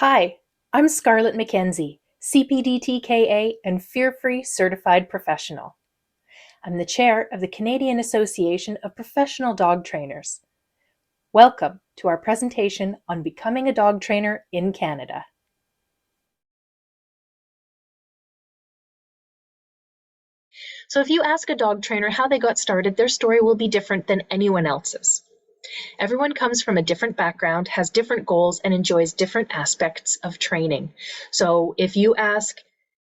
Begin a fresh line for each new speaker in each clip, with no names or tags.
Hi, I'm Scarlett McKenzie, CPDT-KA and Fear-Free Certified Professional. I'm the chair of the Canadian Association of Professional Dog Trainers. Welcome to our presentation on becoming a dog trainer in Canada. So if you ask a dog trainer how they got started, their story will be different than anyone else's. Everyone comes from a different background, has different goals, and enjoys different aspects of training. So if you ask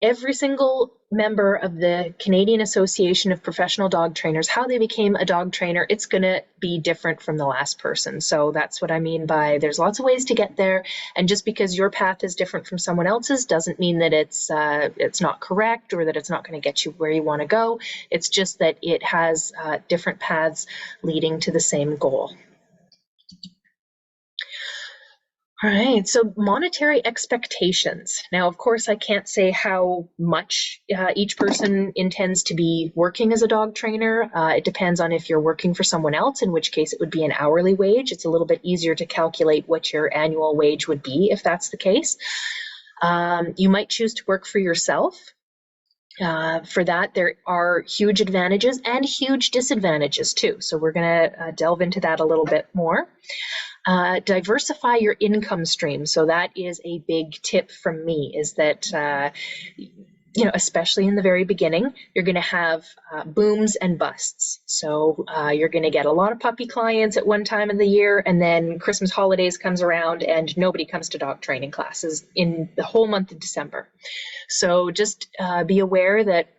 every single member of the Canadian Association of Professional Dog Trainers how they became a dog trainer, it's going to be different from the last person. So that's what I mean by there's lots of ways to get there, and just because your path is different from someone else's doesn't mean that it's not correct or that it's not going to get you where you want to go. It's just that it has different paths leading to the same goal. All right, so monetary expectations. Now, of course, I can't say how much each person intends to be working as a dog trainer. It depends on if you're working for someone else, in which case it would be an hourly wage. It's a little bit easier to calculate what your annual wage would be if that's the case. You might choose to work for yourself. For that, there are huge advantages and huge disadvantages too. So we're going to delve into that a little bit more. Diversify your income stream. So that is a big tip from me, is that, especially in the very beginning, you're going to have booms and busts. So you're going to get a lot of puppy clients at one time of the year, and then Christmas holidays comes around and nobody comes to dog training classes in the whole month of December. So just be aware that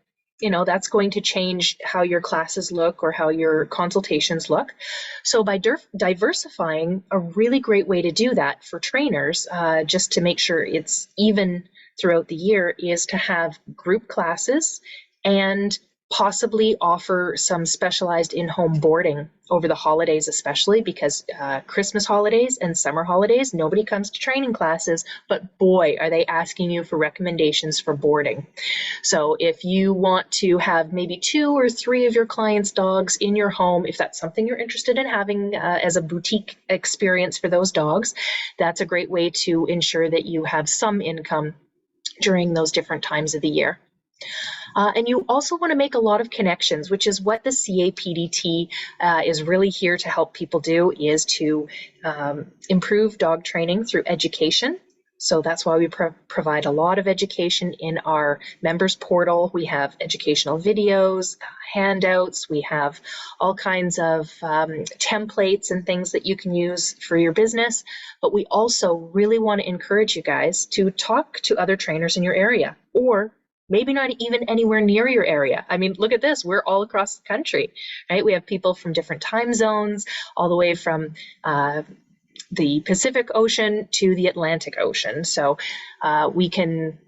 that's going to change how your classes look or how your consultations look. So by diversifying, a really great way to do that for trainers, just to make sure it's even throughout the year, is to have group classes and possibly offer some specialized in-home boarding over the holidays, especially because Christmas holidays and summer holidays, nobody comes to training classes, but boy, are they asking you for recommendations for boarding. So if you want to have maybe 2 or 3 of your clients' dogs in your home, if that's something you're interested in having as a boutique experience for those dogs, that's a great way to ensure that you have some income during those different times of the year. And you also want to make a lot of connections, which is what the CAPDT is really here to help people do, is to improve dog training through education. So that's why we provide a lot of education in our members portal. We have educational videos, handouts, we have all kinds of templates and things that you can use for your business. But we also really want to encourage you guys to talk to other trainers in your area, or maybe not even anywhere near your area. I mean, look at this, we're all across the country, right? We have people from different time zones, all the way from the Pacific Ocean to the Atlantic Ocean. So we can,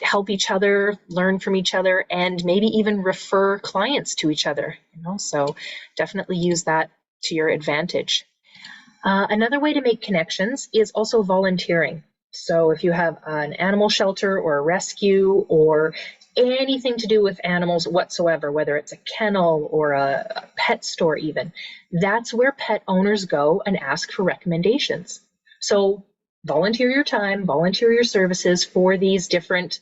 help each other, learn from each other, and maybe even refer clients to each other, so definitely use that to your advantage. Another way to make connections is also volunteering. So if you have an animal shelter or a rescue or anything to do with animals whatsoever, whether it's a kennel or a pet store even, that's where pet owners go and ask for recommendations. So volunteer your time, volunteer your services for these different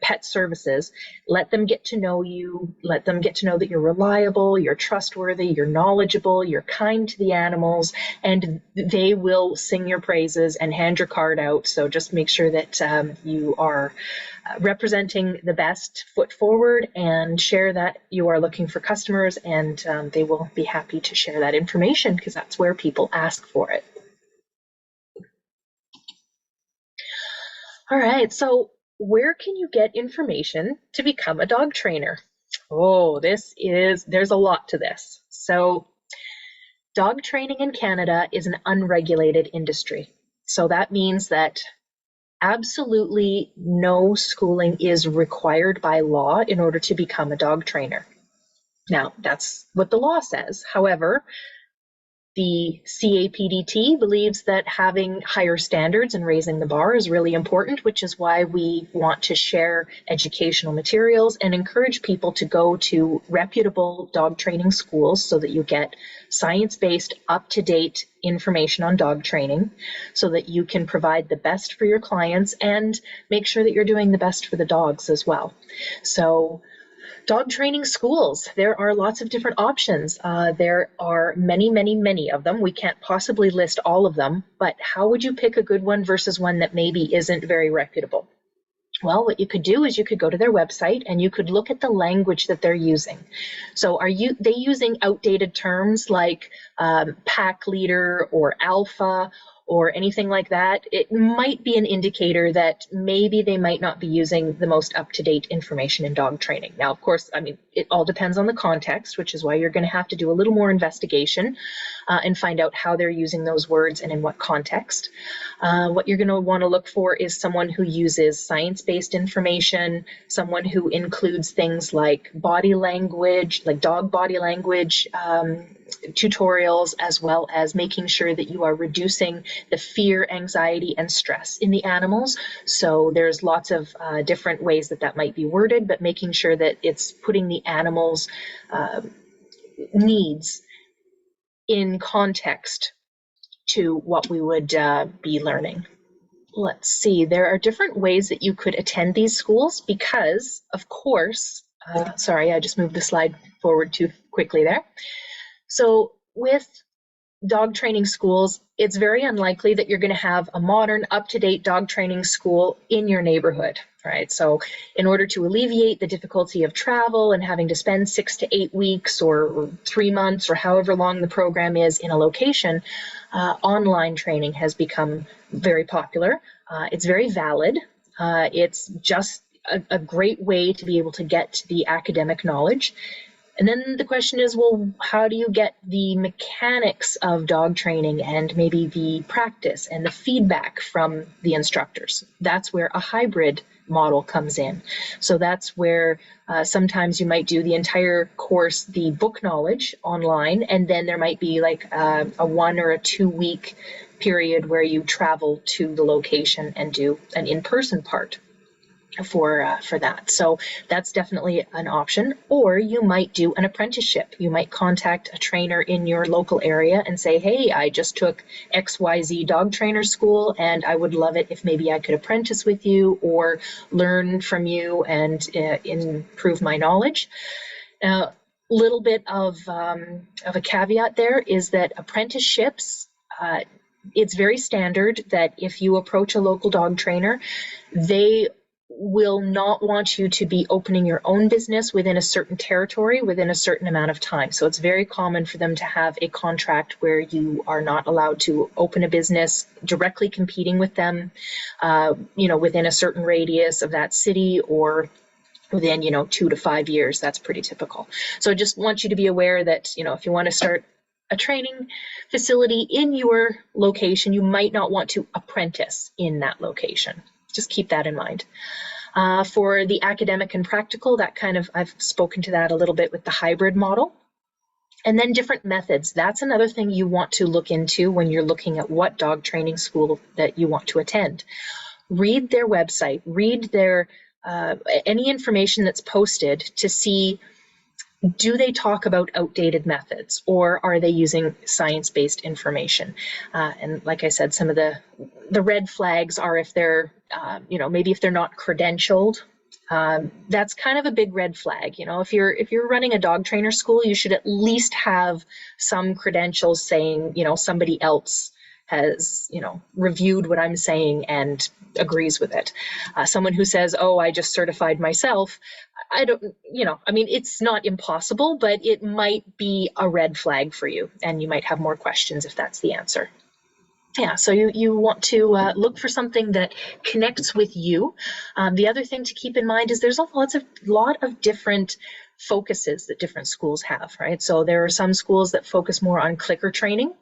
pet services. Let them get to know you. Let them get to know that you're reliable, you're trustworthy, you're knowledgeable, you're kind to the animals, and they will sing your praises and hand your card out. So just make sure that you are representing the best foot forward, and share that you are looking for customers, and they will be happy to share that information because that's where people ask for it. All right, so where can you get information to become a dog trainer? Oh, there's a lot to this. So dog training in Canada is an unregulated industry. So that means that absolutely no schooling is required by law in order to become a dog trainer. Now, that's what the law says. However, The CAPDT believes that having higher standards and raising the bar is really important, which is why we want to share educational materials and encourage people to go to reputable dog training schools so that you get science-based, up-to-date information on dog training so that you can provide the best for your clients and make sure that you're doing the best for the dogs as well. So dog training schools, there are lots of different options. There are many, many, many of them. We can't possibly list all of them, but how would you pick a good one versus one that maybe isn't very reputable? Well, what you could do is you could go to their website and you could look at the language that they're using. So are they using outdated terms like pack leader or alpha or anything like that? It might be an indicator that maybe they might not be using the most up-to-date information in dog training. Now, of course, I mean, it all depends on the context, which is why you're going to have to do a little more investigation and find out how they're using those words and in what context. What you're going to want to look for is someone who uses science-based information, someone who includes things like body language, like dog body language, tutorials, as well as making sure that you are reducing the fear, anxiety, and stress in the animals. So there's lots of different ways that might be worded, but making sure that it's putting the animals' needs in context to what we would be learning. Let's see, there are different ways that you could attend these schools because, of course, sorry, I just moved the slide forward too quickly there. So with dog training schools, it's very unlikely that you're going to have a modern, up-to-date dog training school in your neighborhood, right? So in order to alleviate the difficulty of travel and having to spend 6 to 8 weeks or 3 months or however long the program is in a location, online training has become very popular. It's very valid. It's just a great way to be able to get the academic knowledge. And then the question is, well, how do you get the mechanics of dog training and maybe the practice and the feedback from the instructors? That's where a hybrid model comes in. So that's where sometimes you might do the entire course, the book knowledge online, and then there might be like a 1 or a 2 week period where you travel to the location and do an in-person part for that. So that's definitely an option. Or you might do an apprenticeship. You might contact a trainer in your local area and say, hey, I just took XYZ dog trainer school and I would love it if maybe I could apprentice with you or learn from you and improve my knowledge. Now, little bit of a caveat there is that apprenticeships, it's very standard that if you approach a local dog trainer, they will not want you to be opening your own business within a certain territory within a certain amount of time. So it's very common for them to have a contract where you are not allowed to open a business directly competing with them, within a certain radius of that city or within, 2 to 5 years. That's pretty typical. So I just want you to be aware that, if you want to start a training facility in your location, you might not want to apprentice in that location. Just keep that in mind. For the academic and practical, I've spoken to that a little bit with the hybrid model. And then different methods. That's another thing you want to look into when you're looking at what dog training school that you want to attend. Read their website, read their any information that's posted to see, do they talk about outdated methods or are they using science-based information? And like I said, some of the red flags are if they're, maybe if they're not credentialed. That's kind of a big red flag. If you're running a dog trainer school, you should at least have some credentials saying, somebody else has, reviewed what I'm saying and agrees with it. Someone who says, oh, I just certified myself, it's not impossible, but it might be a red flag for you and you might have more questions if that's the answer. Yeah, so you want to look for something that connects with you. The other thing to keep in mind is there's a lot of different focuses that different schools have, right? So there are some schools that focus more on clicker training.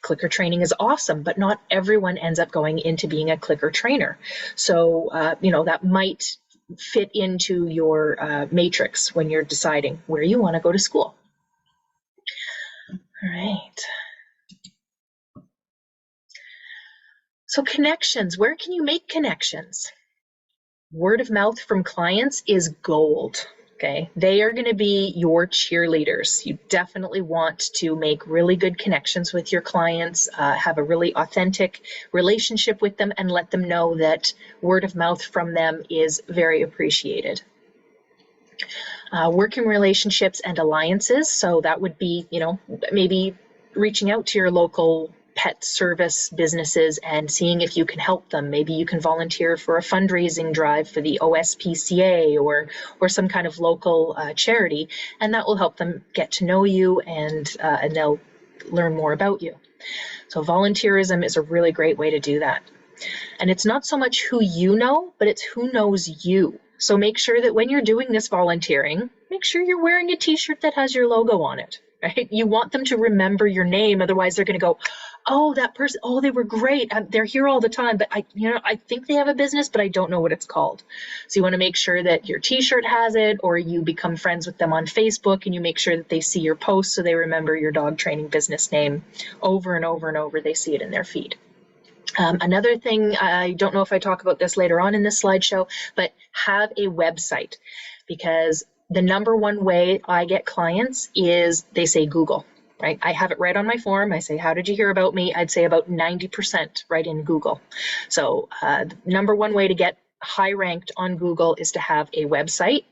Clicker training is awesome, but not everyone ends up going into being a clicker trainer. So, that might fit into your matrix when you're deciding where you want to go to school. All right. So connections, where can you make connections? Word of mouth from clients is gold. Okay, they are going to be your cheerleaders. You definitely want to make really good connections with your clients, have a really authentic relationship with them, and let them know that word of mouth from them is very appreciated. Working relationships and alliances. So that would be, maybe reaching out to your local pet service businesses and seeing if you can help them. Maybe you can volunteer for a fundraising drive for the OSPCA or some kind of local charity, and that will help them get to know you, and they'll learn more about you. So volunteerism is a really great way to do that. And it's not so much who you know, but it's who knows you. So make sure that when you're doing this volunteering, make sure you're wearing a t-shirt that has your logo on it, right? You want them to remember your name. Otherwise they're going to go, oh, that person, oh, they were great. They're here all the time, but I think they have a business, but I don't know what it's called. So you want to make sure that your t-shirt has it, or you become friends with them on Facebook and you make sure that they see your posts so they remember your dog training business name over and over and over. They see it in their feed. Another thing, I don't know if I talk about this later on in this slideshow, but have a website, because the number one way I get clients is they say Google, right? I have it right on my form. I say, how did you hear about me? I'd say about 90% right in Google. So the number one way to get high ranked on Google is to have a website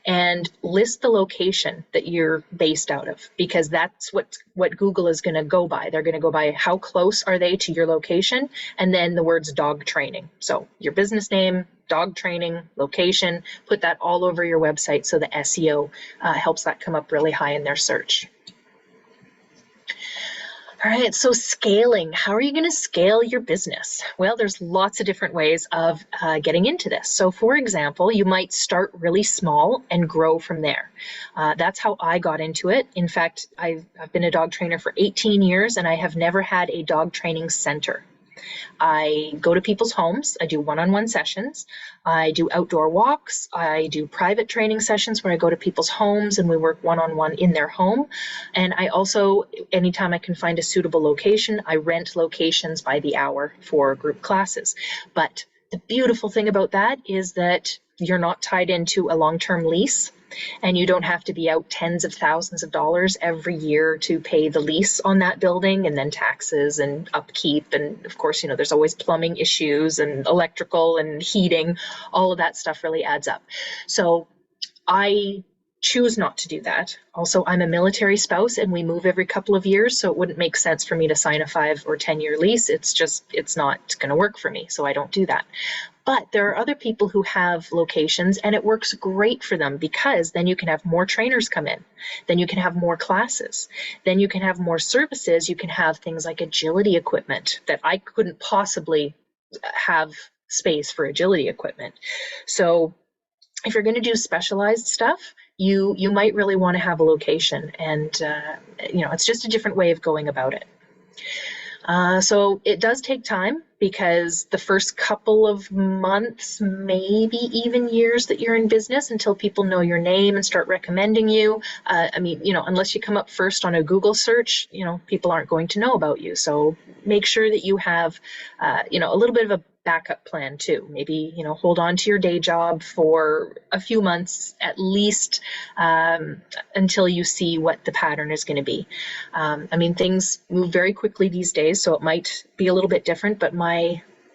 and list the location that you're based out of, because that's what Google is going to go by. They're going to go by how close are they to your location, and then the words dog training. So your business name, dog training, location, put that all over your website so the SEO helps that come up really high in their search. All right, so scaling. How are you going to scale your business? Well, there's lots of different ways of getting into this. So for example, you might start really small and grow from there. That's how I got into it. In fact, I've been a dog trainer for 18 years and I have never had a dog training center. I go to people's homes, I do one-on-one sessions, I do outdoor walks, I do private training sessions where I go to people's homes and we work one-on-one in their home. And I also, anytime I can find a suitable location, I rent locations by the hour for group classes. But the beautiful thing about that is that you're not tied into a long-term lease, and you don't have to be out tens of thousands of dollars every year to pay the lease on that building, and then taxes and upkeep. And of course, there's always plumbing issues and electrical and heating. All of that stuff really adds up. So I choose not to do that. Also, I'm a military spouse and we move every couple of years, so it wouldn't make sense for me to sign a 5 or 10-year lease. It's not going to work for me, so I don't do that. But there are other people who have locations and it works great for them, because then you can have more trainers come in, then you can have more classes, then you can have more services. You can have things like agility equipment that I couldn't possibly have space for agility equipment. So if you're going to do specialized stuff, you might really want to have a location, and it's just a different way of going about it. So it does take time, because the first couple of months, maybe even years that you're in business, until people know your name and start recommending you. Unless you come up first on a Google search, people aren't going to know about you. So make sure that you have, a little bit of a backup plan too. Maybe, hold on to your day job for a few months at least, until you see what the pattern is going to be. Things move very quickly these days, so it might be a little bit different, but my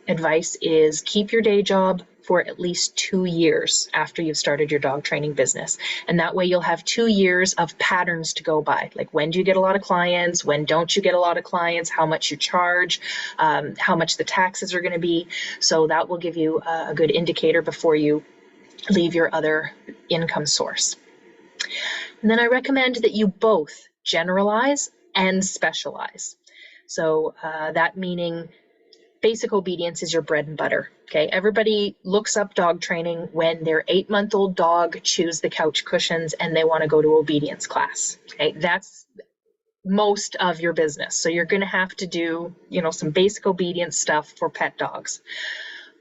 advice is keep your day job for at least 2 years after you've started your dog training business. And that way you'll have 2 years of patterns to go by. Like, when do you get a lot of clients? When don't you get a lot of clients? How much you charge? How much the taxes are going to be? So that will give you a good indicator before you leave your other income source. And then I recommend that you both generalize and specialize. So that meaning basic obedience is your bread and butter. Okay, everybody looks up dog training when their 8-month-old dog chews the couch cushions and they want to go to obedience class. Okay, that's most of your business. So you're going to have to do, some basic obedience stuff for pet dogs.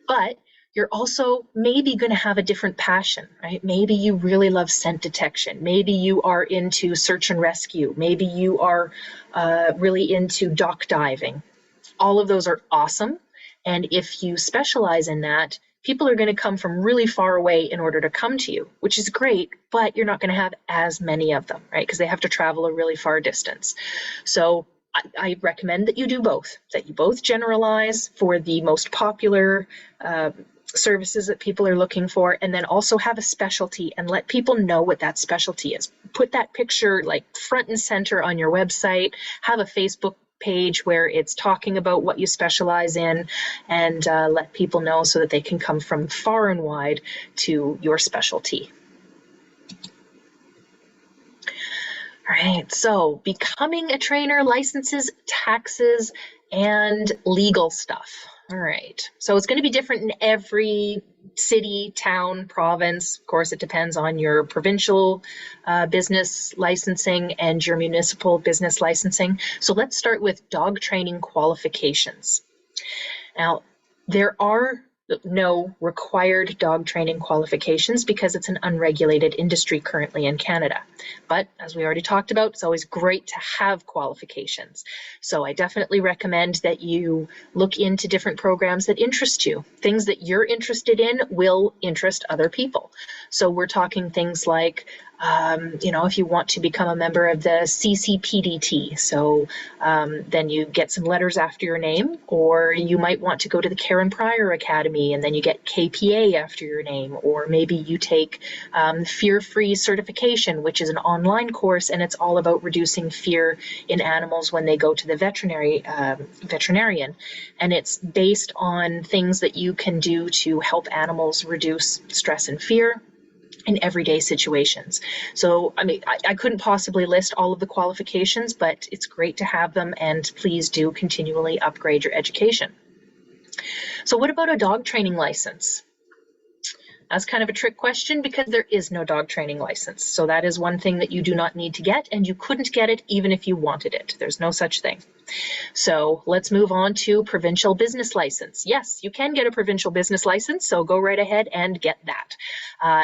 But you're also maybe going to have a different passion, right? Maybe you really love scent detection. Maybe you are into search and rescue. Maybe you are really into dock diving. All of those are awesome, And if you specialize in that, people are going to come from really far away in order to come to you, which is great, but you're not going to have as many of them, right? Because they have to travel a really far distance. So I recommend that you do both, that you both generalize for the most popular services that people are looking for, and then also have a specialty and let people know what that specialty is. Put that picture like front and center on your website, have a Facebook page where it's talking about what you specialize in, and let people know so that they can come from far and wide to your specialty. All right, so becoming a trainer, licenses, taxes, and legal stuff. All right, so it's going to be different in every city, town, province. Of course, it depends on your provincial business licensing and your municipal business licensing. So let's start with dog training qualifications. Now, there are no required dog training qualifications because it's an unregulated industry currently in Canada. But as we already talked about, it's always great to have qualifications. So I definitely recommend that you look into different programs that interest you. Things that you're interested in will interest other people. So we're talking things like, you know, if you want to become a member of the CCPDT, so then you get some letters after your name, or you might want to go to the Pryor Academy and then you get KPA after your name, or maybe you take fear-free certification, which is an online course, and it's all about reducing fear in animals when they go to the veterinarian, and it's based on things that you can do to help animals reduce stress and fear in everyday situations. So, I mean, I couldn't possibly list all of the qualifications, but it's great to have them, and please do continually upgrade your education. So what about a dog training license? That's kind of a trick question because there is no dog training license. So that is one thing that you do not need to get, and you couldn't get it even if you wanted it. There's no such thing. So let's move on to provincial business license. Yes, you can get a provincial business license, so go right ahead and get that.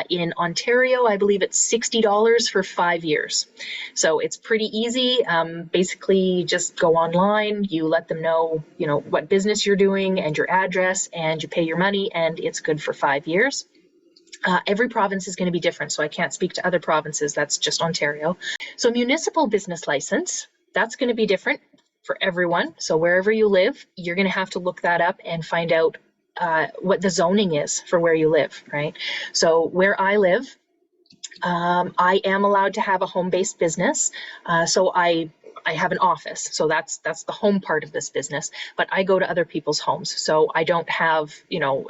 In Ontario, I believe it's $60 for 5 years. So it's pretty easy. Basically, just go online, you let them know, you know, what business you're doing and your address, and you pay your money, and it's good for 5 years. Every province is going to be different, so I can't speak to other provinces. That's just Ontario. So municipal business license, that's going to be different for everyone. So wherever you live, you're going to have to look that up and find out what the zoning is for where you live, right? So where I live, I am allowed to have a home-based business. So I have an office, so that's the home part of this business, but I go to other people's homes. So I don't have, you know,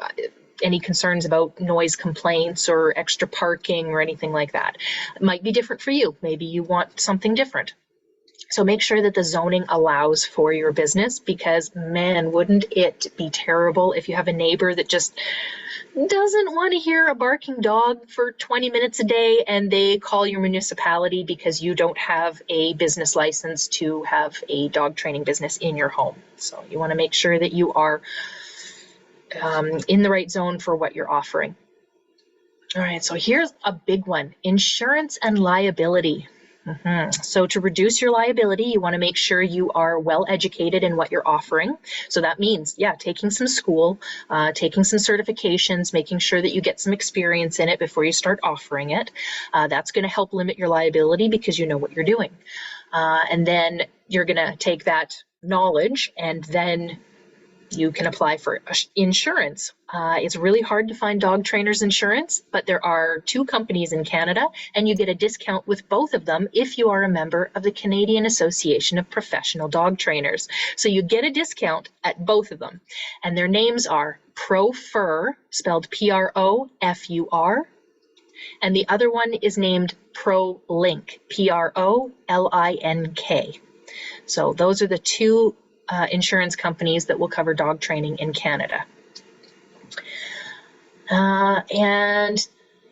any concerns about noise complaints or extra parking or anything like that. It might be different for you. Maybe you want something different. So make sure that the zoning allows for your business, because man, wouldn't it be terrible if you have a neighbor that just doesn't want to hear a barking dog for 20 minutes a day and they call your municipality because you don't have a business license to have a dog training business in your home. So you want to make sure that you are in the right zone for what you're offering. All right, so here's a big one, insurance and liability. So to reduce your liability, you want to make sure you are well educated in what you're offering. So that means, yeah, taking some school, taking some certifications, making sure that you get some experience in it before you start offering it. That's going to help limit your liability because you know what you're doing. And then you're going to take that knowledge and then you can apply for insurance. It's really hard to find dog trainers insurance, but there are 2 companies in Canada, and you get a discount with both of them if you are a member of the Canadian Association of Professional Dog Trainers. So you get a discount at both of them, and their names are ProFur, spelled P-R-O-F-U-R, and the other one is named ProLink, P-R-O-L-I-N-K. So those are the 2 insurance companies that will cover dog training in Canada. And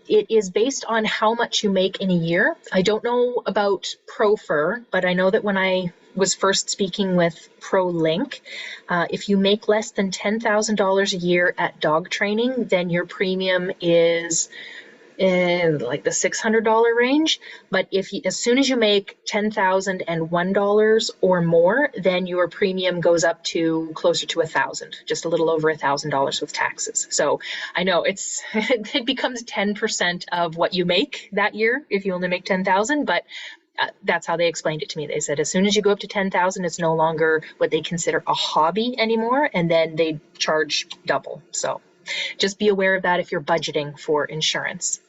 it is based on how much you make in a year. I don't know about ProFur, but I know that when I was first speaking with ProLink, if you make less than $10,000 a year at dog training, then your premium is in like the $600 range. But if you, as soon as you make $10,001 or more, then your premium goes up to closer to $1,000, just a little over $1,000 with taxes. So I know it's it becomes 10% of what you make that year if you only make 10,000, but that's how they explained it to me. They said as soon as you go up to 10,000, it's no longer what they consider a hobby anymore, and then they charge double. So just be aware of that if you're budgeting for insurance.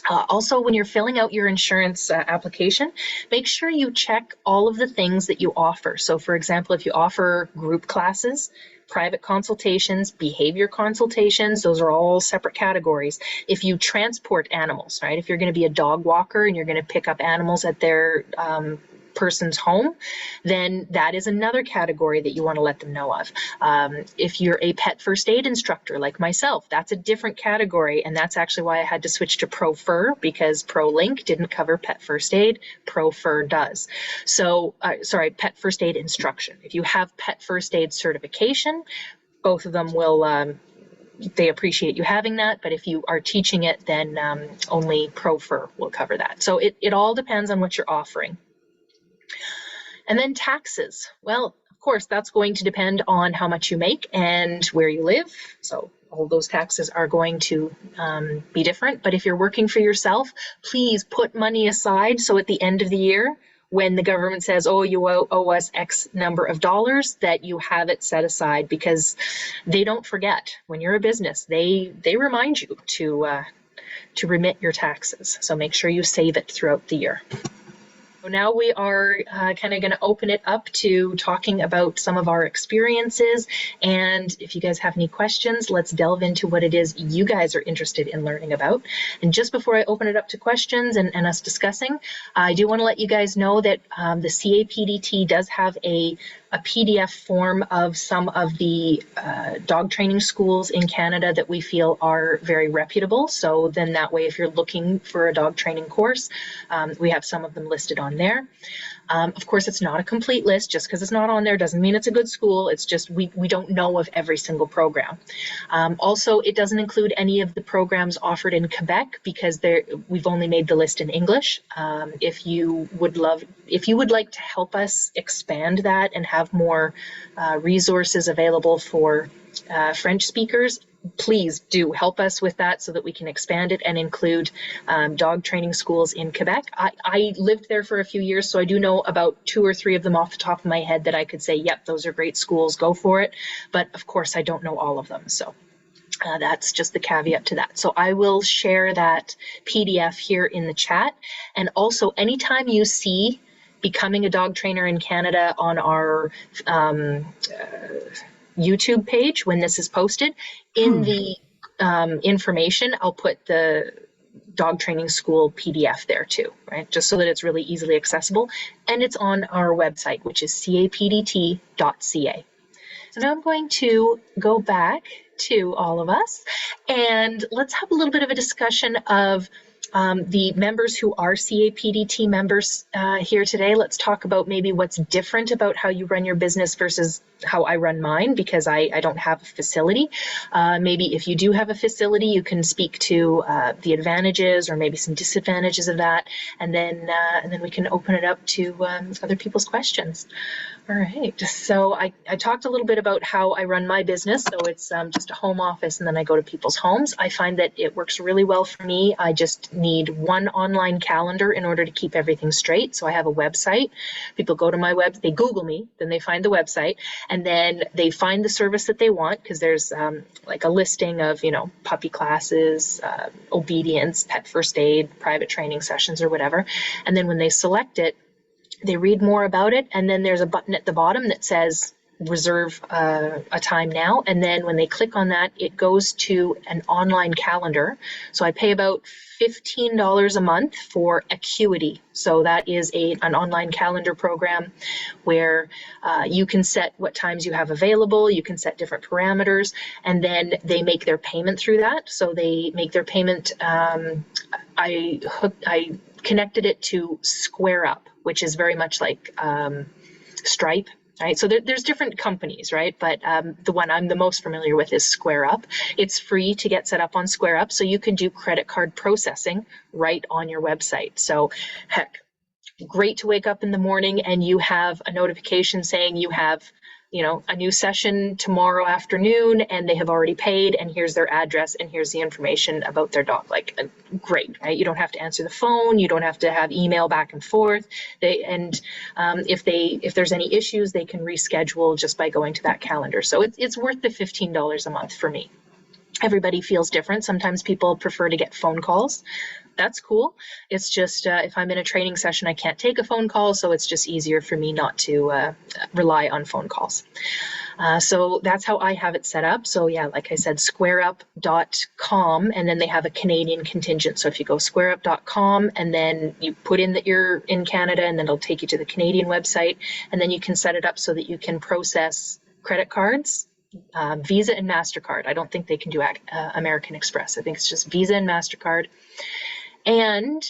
Also, when you're filling out your insurance application, make sure you check all of the things that you offer. So for example, if you offer group classes, private consultations, behavior consultations, those are all separate categories. If you transport animals, right? If you're going to be a dog walker and you're going to pick up animals at their person's home, then that is another category that you want to let them know of. If you're a pet first aid instructor like myself, that's a different category, and that's actually why I had to switch to Pro Fur, because Pro Link didn't cover pet first aid, Pro Fur does. So, sorry, pet first aid instruction. If you have pet first aid certification, both of them will they appreciate you having that, but if you are teaching it, then only Pro Fur will cover that. So it all depends on what you're offering. And then taxes. Well, of course, that's going to depend on how much you make and where you live. So all those taxes are going to be different. But if you're working for yourself, please put money aside so at the end of the year, when the government says, oh, you owe us X number of dollars, that you have it set aside, because they don't forget. When you're a business, they remind you to remit your taxes. So make sure you save it throughout the year. So now we are kind of going to open it up to talking about some of our experiences. And if you guys have any questions, let's delve into what it is you guys are interested in learning about. And just before I open it up to questions and us discussing, I do want to let you guys know that the CAPDT does have a PDF form of some of the dog training schools in Canada that we feel are very reputable. So then that way, if you're looking for a dog training course, we have some of them listed on there. Of course, it's not a complete list. Just because it's not on there doesn't mean it's a good school. It's just we don't know of every single program. Also, it doesn't include any of the programs offered in Quebec because we've only made the list in English. If you would like to help us expand that and have more resources available for French speakers, please do help us with that so that we can expand it and include dog training schools in Quebec. I lived there for a few years, so I do know about 2 or 3 of them off the top of my head that I could say, yep, those are great schools, go for it. But of course, I don't know all of them. So that's just the caveat to that. So I will share that PDF here in the chat. And also, anytime you see Becoming a Dog Trainer in Canada on our YouTube page, when this is posted, in the information, I'll put the dog training school PDF there too, right? Just so that it's really easily accessible. And it's on our website, which is CAPDT.ca. So now I'm going to go back to all of us and let's have a little bit of a discussion of the members who are CAPDT members here today. Let's talk about maybe what's different about how you run your business versus how I run mine, because I don't have a facility. Maybe if you do have a facility, you can speak to the advantages or maybe some disadvantages of that, and then we can open it up to other people's questions. All right, so I talked a little bit about how I run my business. So it's just a home office and then I go to people's homes. I find that it works really well for me. I just need one online calendar in order to keep everything straight. So I have a website. People go to my web, they Google me, then they find the website, and then they find the service that they want, because there's like a listing of, puppy classes, obedience, pet first aid, private training sessions or whatever. And then when they select it, they read more about it, and then there's a button at the bottom that says reserve a time now. And then when they click on that, it goes to an online calendar. So I pay about $15 a month for Acuity. So that is an online calendar program where you can set what times you have available, you can set different parameters, and then they make their payment through that. So they make their payment, I connected it to Square Up, which is very much like Stripe. right? So there's different companies, right? But the one I'm the most familiar with is SquareUp. It's free to get set up on SquareUp, so you can do credit card processing right on your website. So heck, great to wake up in the morning and you have a notification saying you have, you know, a new session tomorrow afternoon and they have already paid and here's their address and here's the information about their dog. Like, great, right? You don't have to answer the phone. You don't have to have email back and forth. If there's any issues, they can reschedule just by going to that calendar. So it's worth the $15 a month for me. Everybody feels different. Sometimes people prefer to get phone calls. That's cool. It's just if I'm in a training session, I can't take a phone call, so it's just easier for me not to rely on phone calls. So that's how I have it set up. So yeah, like I said, squareup.com, and then they have a Canadian contingent. So if you go squareup.com and then you put in that you're in Canada, and then it'll take you to the Canadian website, and then you can set it up so that you can process credit cards, Visa and MasterCard. I don't think they can do American Express. I think it's just Visa and MasterCard. And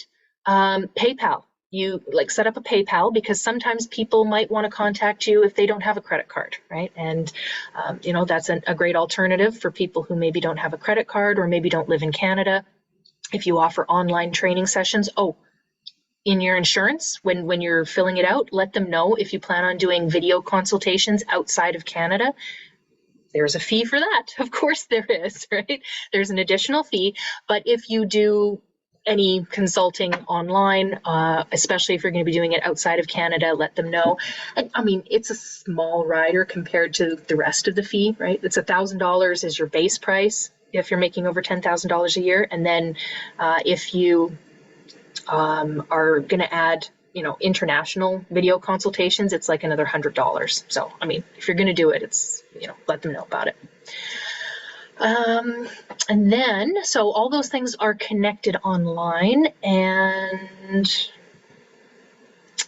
PayPal. You like set up a PayPal because sometimes people might want to contact you if they don't have a credit card, right? And you know, that's a great alternative for people who maybe don't have a credit card or maybe don't live in Canada. If you offer online training sessions, in your insurance, when you're filling it out, let them know if you plan on doing video consultations outside of Canada. There's a fee for that. Of course there is, right? There's an additional fee. But if you do any consulting online, especially if you're going to be doing it outside of Canada, let them know. I mean, it's a small rider compared to the rest of the fee, right? It's $1,000 is your base price if you're making over $10,000 a year. And then if you are going to add, you know, international video consultations, it's like another $100. So, I mean, if you're going to do it, it's, you know, let them know about it. And then, so all those things are connected online, and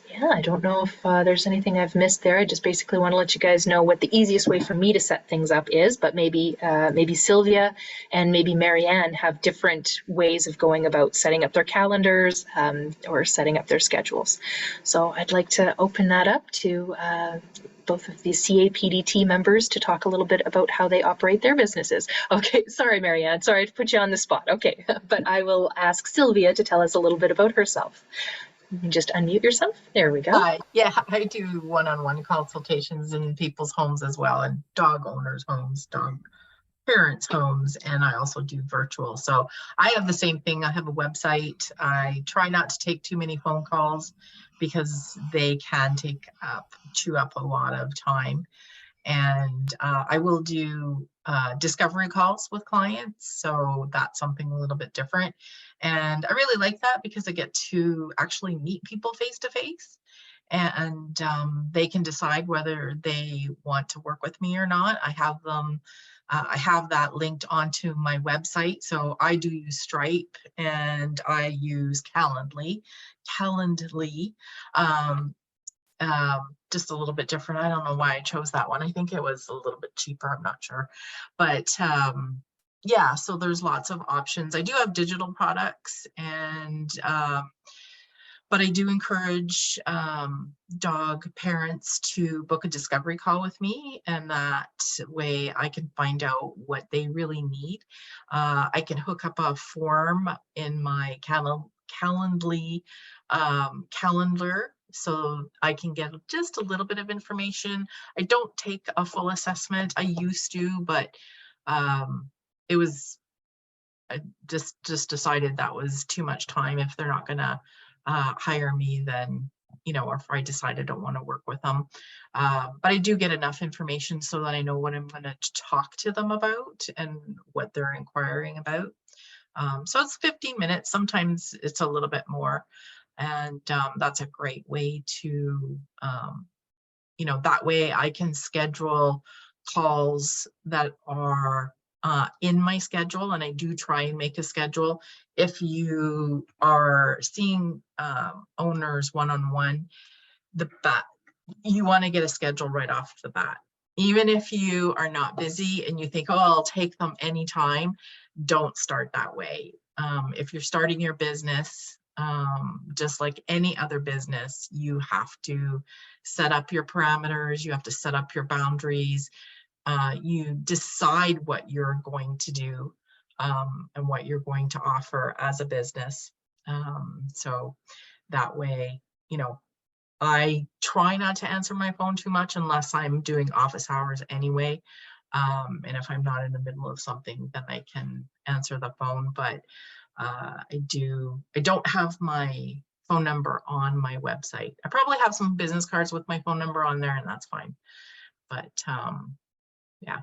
yeah, I don't know if there's anything I've missed there. I just basically want to let you guys know what the easiest way for me to set things up is, but maybe Sylvia and maybe Marianne have different ways of going about setting up their calendars or setting up their schedules. So I'd like to open that up to both of these CAPDT members to talk a little bit about how they operate their businesses. Okay, sorry, Marianne, sorry to put you on the spot. Okay, but I will ask Sylvia to tell us a little bit about herself. You can just unmute yourself. There we go.
Hi. Yeah, I do one-on-one consultations in people's homes as well, and dog owners' homes, dog parents' homes, and I also do virtual. So I have the same thing. I have a website. I try not to take too many phone calls because they can chew up a lot of time. And I will do discovery calls with clients. So that's something a little bit different. And I really like that because I get to actually meet people face to face, and they can decide whether they want to work with me or not. I have that linked onto my website. So I do use Stripe and I use Calendly. Just a little bit different. I don't know why I chose that one. I think it was a little bit cheaper. I'm not sure. But yeah, so there's lots of options. I do have digital products, and but I do encourage dog parents to book a discovery call with me, and that way I can find out what they really need. I can hook up a form in my Calendly calendar, so I can get just a little bit of information. I don't take a full assessment. I used to, but it was, I just decided that was too much time. If they're not gonna hire me, then, you know, or if I decide I don't want to work with them. But I do get enough information so that I know what I'm going to talk to them about and what they're inquiring about. So it's 15 minutes. Sometimes it's a little bit more. And that's a great way to, you know, that way I can schedule calls that are in my schedule, and I do try and make a schedule. If you are seeing owners one-on-one, you want to get a schedule right off the bat. Even if you are not busy and you think, oh, I'll take them anytime, don't start that way. If you're starting your business, Just like any other business, you have to set up your parameters, you have to set up your boundaries, you decide what you're going to do and what you're going to offer as a business. So that way, you know, I try not to answer my phone too much unless I'm doing office hours anyway. And if I'm not in the middle of something, then I can answer the phone. But I don't have my phone number on my website. I probably have some business cards with my phone number on there, and that's fine. But yeah,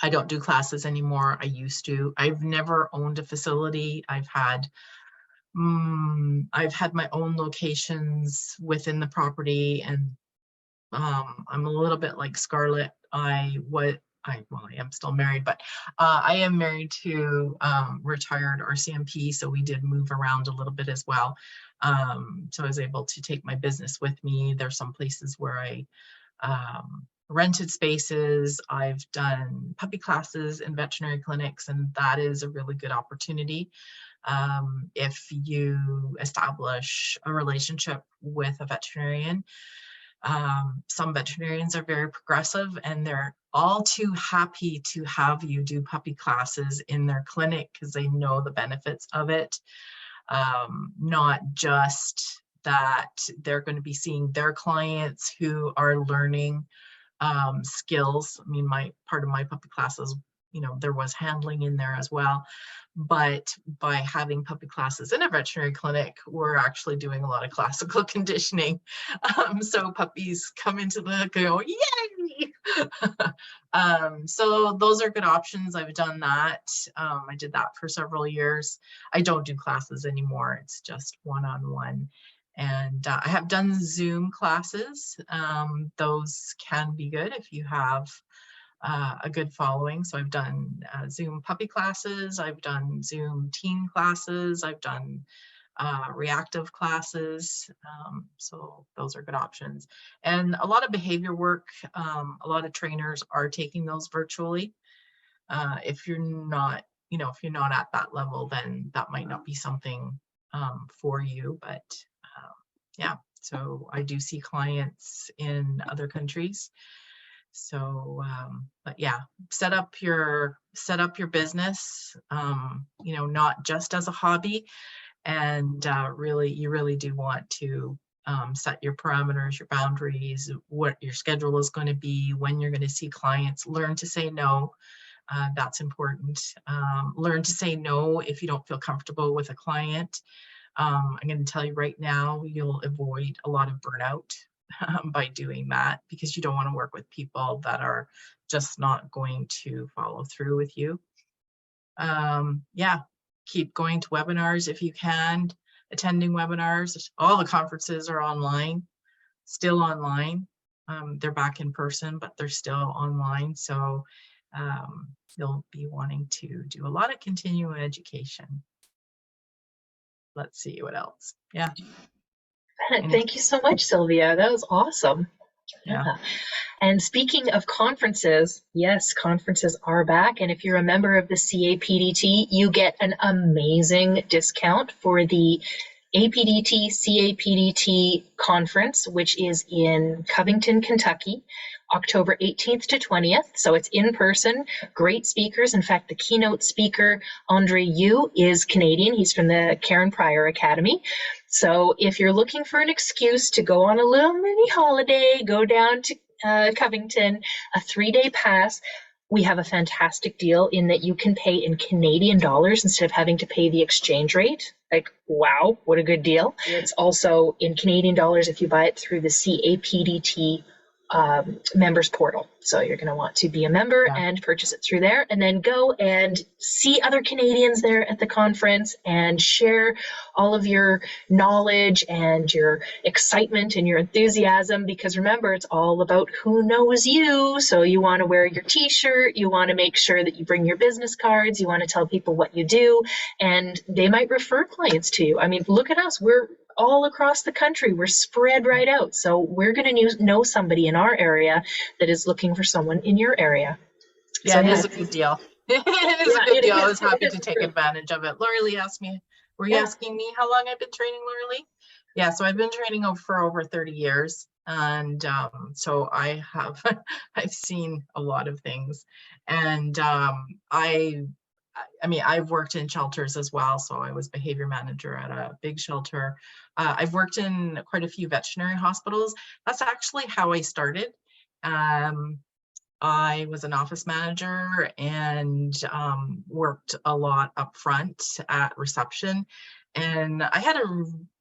I don't do classes anymore. I used to. I've never owned a facility. I've had my own locations within the property, and I'm a little bit like Scarlett. I am still married, but I am married to retired RCMP, so we did move around a little bit as well. So I was able to take my business with me. There's some places where I rented spaces. I've done puppy classes in veterinary clinics, and that is a really good opportunity. If you establish a relationship with a veterinarian, some veterinarians are very progressive, and they're all too happy to have you do puppy classes in their clinic because they know the benefits of it. Not just that they're going to be seeing their clients who are learning skills. I mean, part of my puppy classes, you know, there was handling in there as well. But by having puppy classes in a veterinary clinic, we're actually doing a lot of classical conditioning. So puppies come into the go, yay! So those are good options. I've done that. I did that for several years. I don't do classes anymore. It's just one-on-one. And I have done Zoom classes. Those can be good if you have a good following. So I've done Zoom puppy classes, I've done Zoom teen classes, I've done reactive classes. So those are good options. And a lot of behavior work, a lot of trainers are taking those virtually. If you're not, you know, if you're not at that level, then that might not be something for you. But yeah, so I do see clients in other countries. So, but yeah, set up your business, you know, not just as a hobby, and you really do want to set your parameters, your boundaries, what your schedule is going to be, when you're going to see clients. Learn to say no. That's important. Learn to say no if you don't feel comfortable with a client. I'm going to tell you right now, you'll avoid a lot of burnout by doing that, because you don't want to work with people that are just not going to follow through with you. Yeah, keep going to webinars if you can, attending webinars. All the conferences are online, still online. They're back in person, but they're still online. So you'll be wanting to do a lot of continuing education. Let's see what else. Yeah.
Thank you so much, Sylvia. That was awesome.
Yeah.
And speaking of conferences, yes, conferences are back. And if you're a member of the CAPDT, you get an amazing discount for the APDT-CAPDT conference, which is in Covington, Kentucky, October 18th to 20th. So it's in person, great speakers. In fact, the keynote speaker, Andre Yu, is Canadian. He's from the Pryor Academy. So if you're looking for an excuse to go on a little mini holiday, go down to Covington, a 3-day pass, we have a fantastic deal in that you can pay in Canadian dollars instead of having to pay the exchange rate. Like, wow, what a good deal. It's also in Canadian dollars if you buy it through the CAPDT members portal. So you're going to want to be a member and purchase it through there, and then go and see other Canadians there at the conference and share all of your knowledge and your excitement and your enthusiasm, because remember, it's all about who knows you. So you want to wear your t-shirt, you want to make sure that you bring your business cards, you want to tell people what you do, and they might refer clients to you. I mean, look at us. We're all across the country. We're spread right out. So we're going to know somebody in our area that is looking for someone in your area.
Yeah, so, it is a good deal. It is a good deal. I was happy to take advantage of it. Lori Lee asked me Were you
Yeah.
asking me how long I've been training, Laura Lee? Yeah, so I've been training for over 30 years. And so I have, I've seen a lot of things. And I mean, I've worked in shelters as well. So I was behavior manager at a big shelter. I've worked in quite a few veterinary hospitals. That's actually how I started. I was an office manager and worked a lot up front at reception. And I had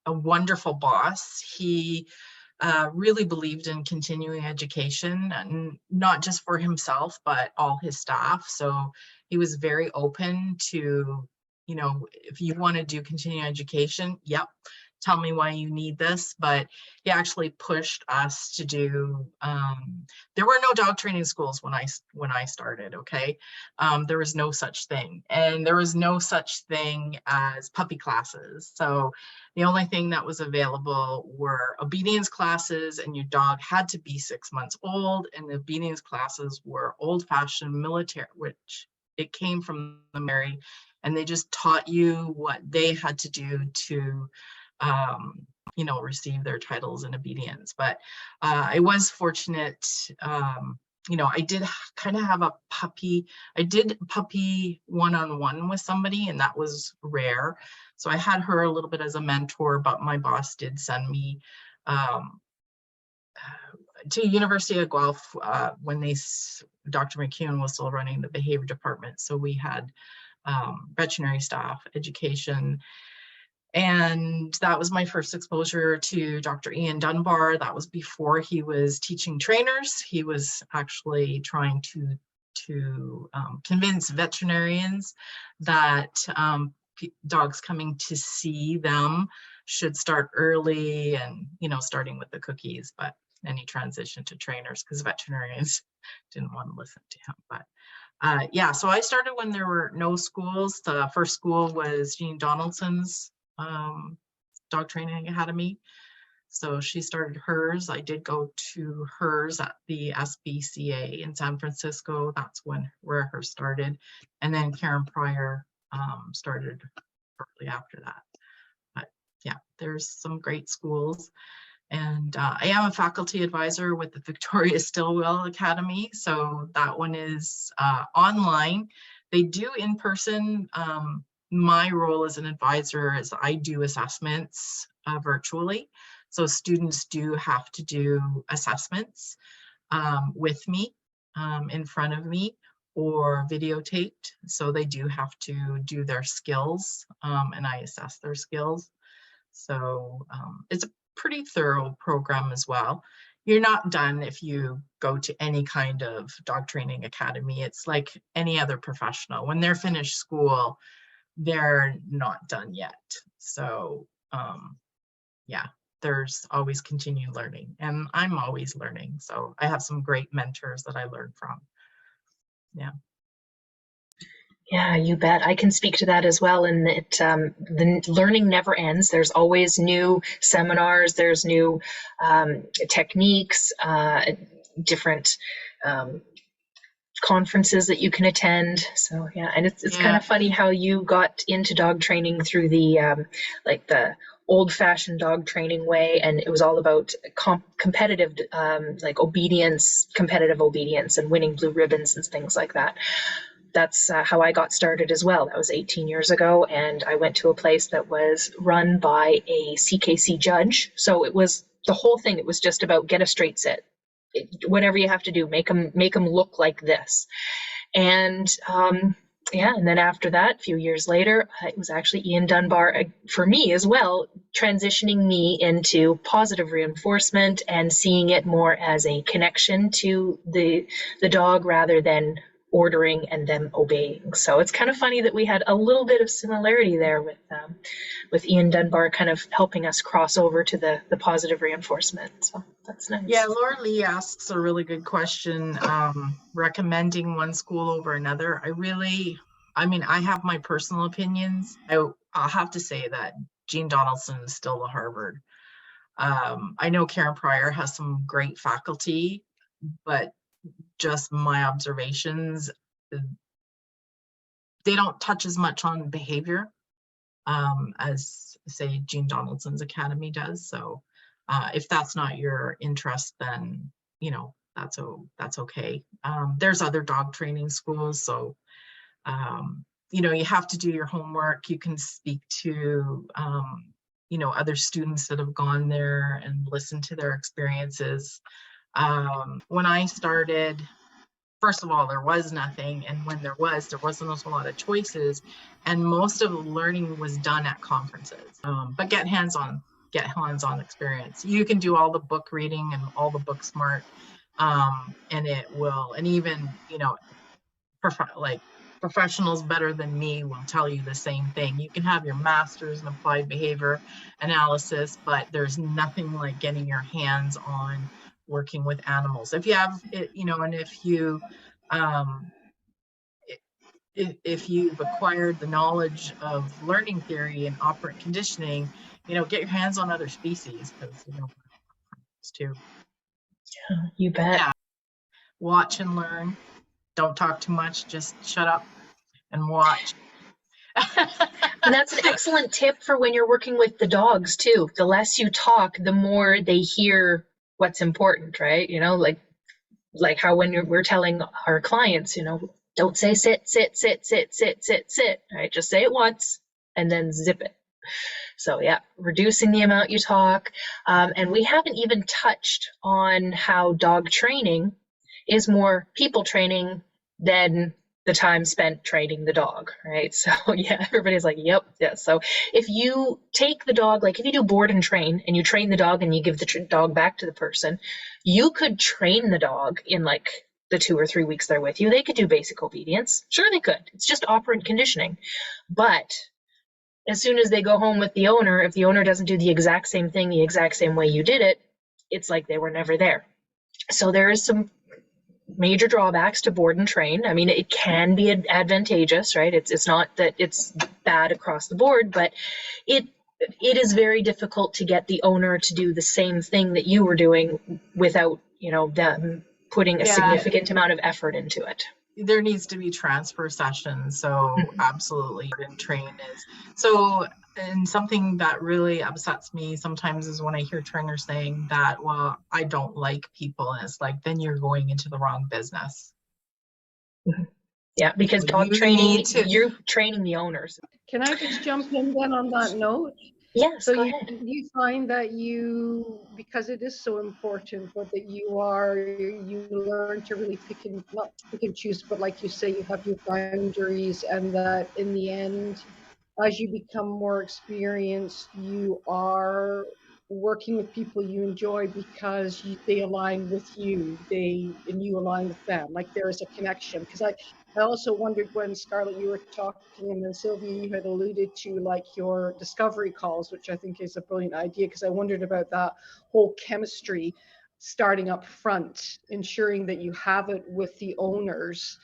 a wonderful boss. He really believed in continuing education, and not just for himself, but all his staff. So he was very open to, you know, if you want to do continuing education, yep, tell me why you need this. But he actually pushed us to do, there were no dog training schools when I started, okay? There was no such thing. And there was no such thing as puppy classes. So the only thing that was available were obedience classes, and your dog had to be 6 months old. And the obedience classes were old-fashioned military, which it came from the military, and they just taught you what they had to do to, you know, receive their titles in obedience. But I was fortunate. You know, I did kind of have a puppy. I did puppy one-on-one with somebody, and that was rare. So I had her a little bit as a mentor, but my boss did send me to University of Guelph when Dr. McCune was still running the behavior department. So we had veterinary staff, education, and that was my first exposure to Dr. Ian Dunbar. That was before he was teaching trainers. He was actually trying to convince veterinarians that dogs coming to see them should start early, and, you know, starting with the cookies. But then he transitioned to trainers because veterinarians didn't want to listen to him. But yeah, so I started when there were no schools. The first school was Jean Donaldson's dog training academy. So she started hers. I did go to hers at the SBCA in San Francisco. That's where hers started. And then Karen Pryor started shortly after that. But yeah, there's some great schools. And I am a faculty advisor with the Victoria Stilwell Academy. So that one is online. They do in person. My role as an advisor is I do assessments virtually. So students do have to do assessments with me in front of me, or videotaped. So they do have to do their skills, and I assess their skills. So it's a pretty thorough program as well. You're not done if you go to any kind of dog training academy. It's like any other professional. When they're finished school, they're not done yet. So yeah, there's always continued learning, and I'm always learning. So I have some great mentors that I learn from. Yeah.
Yeah, you bet. I can speak to that as well. And the learning never ends. There's always new seminars. There's new techniques, different conferences that you can attend. So yeah, and it's kind of funny how you got into dog training through the like the old-fashioned dog training way, and it was all about competitive like competitive obedience and winning blue ribbons and things like that. That's how I got started as well. That was 18 years ago, and I went to a place that was run by a CKC judge. So it was the whole thing. It was just about get a straight sit. Whatever you have to do, make them look like this. And yeah, and then after that, a few years later, it was actually Ian Dunbar for me as well, transitioning me into positive reinforcement and seeing it more as a connection to the dog rather than ordering and them obeying. So it's kind of funny that we had a little bit of similarity there with Ian Dunbar kind of helping us cross over to the positive reinforcement. So that's nice.
Yeah, Laura Lee asks a really good question, recommending one school over another. I mean, I have my personal opinions. I'll have to say that Jean Donaldson is still a Harvard. I know Karen Pryor has some great faculty, but just my observations, they don't touch as much on behavior as say Jean Donaldson's Academy does. So if that's not your interest, then that's okay. There's other dog training schools, so you have to do your homework. You can speak to other students that have gone there and listen to their experiences. When I started, first of all, there was nothing, and when there wasn't a lot of choices, and most of the learning was done at conferences. But get hands-on experience. You can do all the book reading and all the book smart, and it will, and even professionals better than me will tell you the same thing. You can have your master's in applied behavior analysis, but there's nothing like getting your hands on working with animals. If you have it, and if you've acquired the knowledge of learning theory and operant conditioning, get your hands on other species, because too.
Yeah, you bet.
Yeah. Watch and learn. Don't talk too much. Just shut up and watch.
And that's an excellent tip for when you're working with the dogs too. The less you talk, the more they hear what's important, right? Like how when we're telling our clients, don't say sit, sit, sit, sit, sit, sit, sit, right? Just say it once and then zip it. So yeah, reducing the amount you talk. And we haven't even touched on how dog training is more people training than the time spent training the dog, right? So yeah, everybody's like, yep, yeah. So if you take the dog, like if you do board and train and you train the dog and you give the dog back to the person, you could train the dog in like the 2 or 3 weeks they're with you. They could do basic obedience. Sure, they could. It's just operant conditioning. But as soon as they go home with the owner, if the owner doesn't do the exact same thing the exact same way you did it, it's like they were never there. So there is some major drawbacks to board and train. I mean, it can be advantageous, right? It's not that it's bad across the board, but it is very difficult to get the owner to do the same thing that you were doing without, them putting a significant amount of effort into it.
There needs to be transfer sessions. So absolutely, and train is so. And something that really upsets me sometimes is when I hear trainers saying that, well, I don't like people. And it's like, then you're going into the wrong business.
Yeah, because dog training, you're training the owners.
Can I just jump in then on that note?
Yes,
so
go ahead.
You find that because it is so important, but that you learn to really not pick and choose, but like you say, you have your boundaries, and that in the end, as you become more experienced, you are working with people you enjoy because they align with you, and you align with them. Like there is a connection. Because I also wondered when, Scarlett, you were talking, and then Sylvia, you had alluded to like your discovery calls, which I think is a brilliant idea, because I wondered about that whole chemistry starting up front, ensuring that you have it with the owners.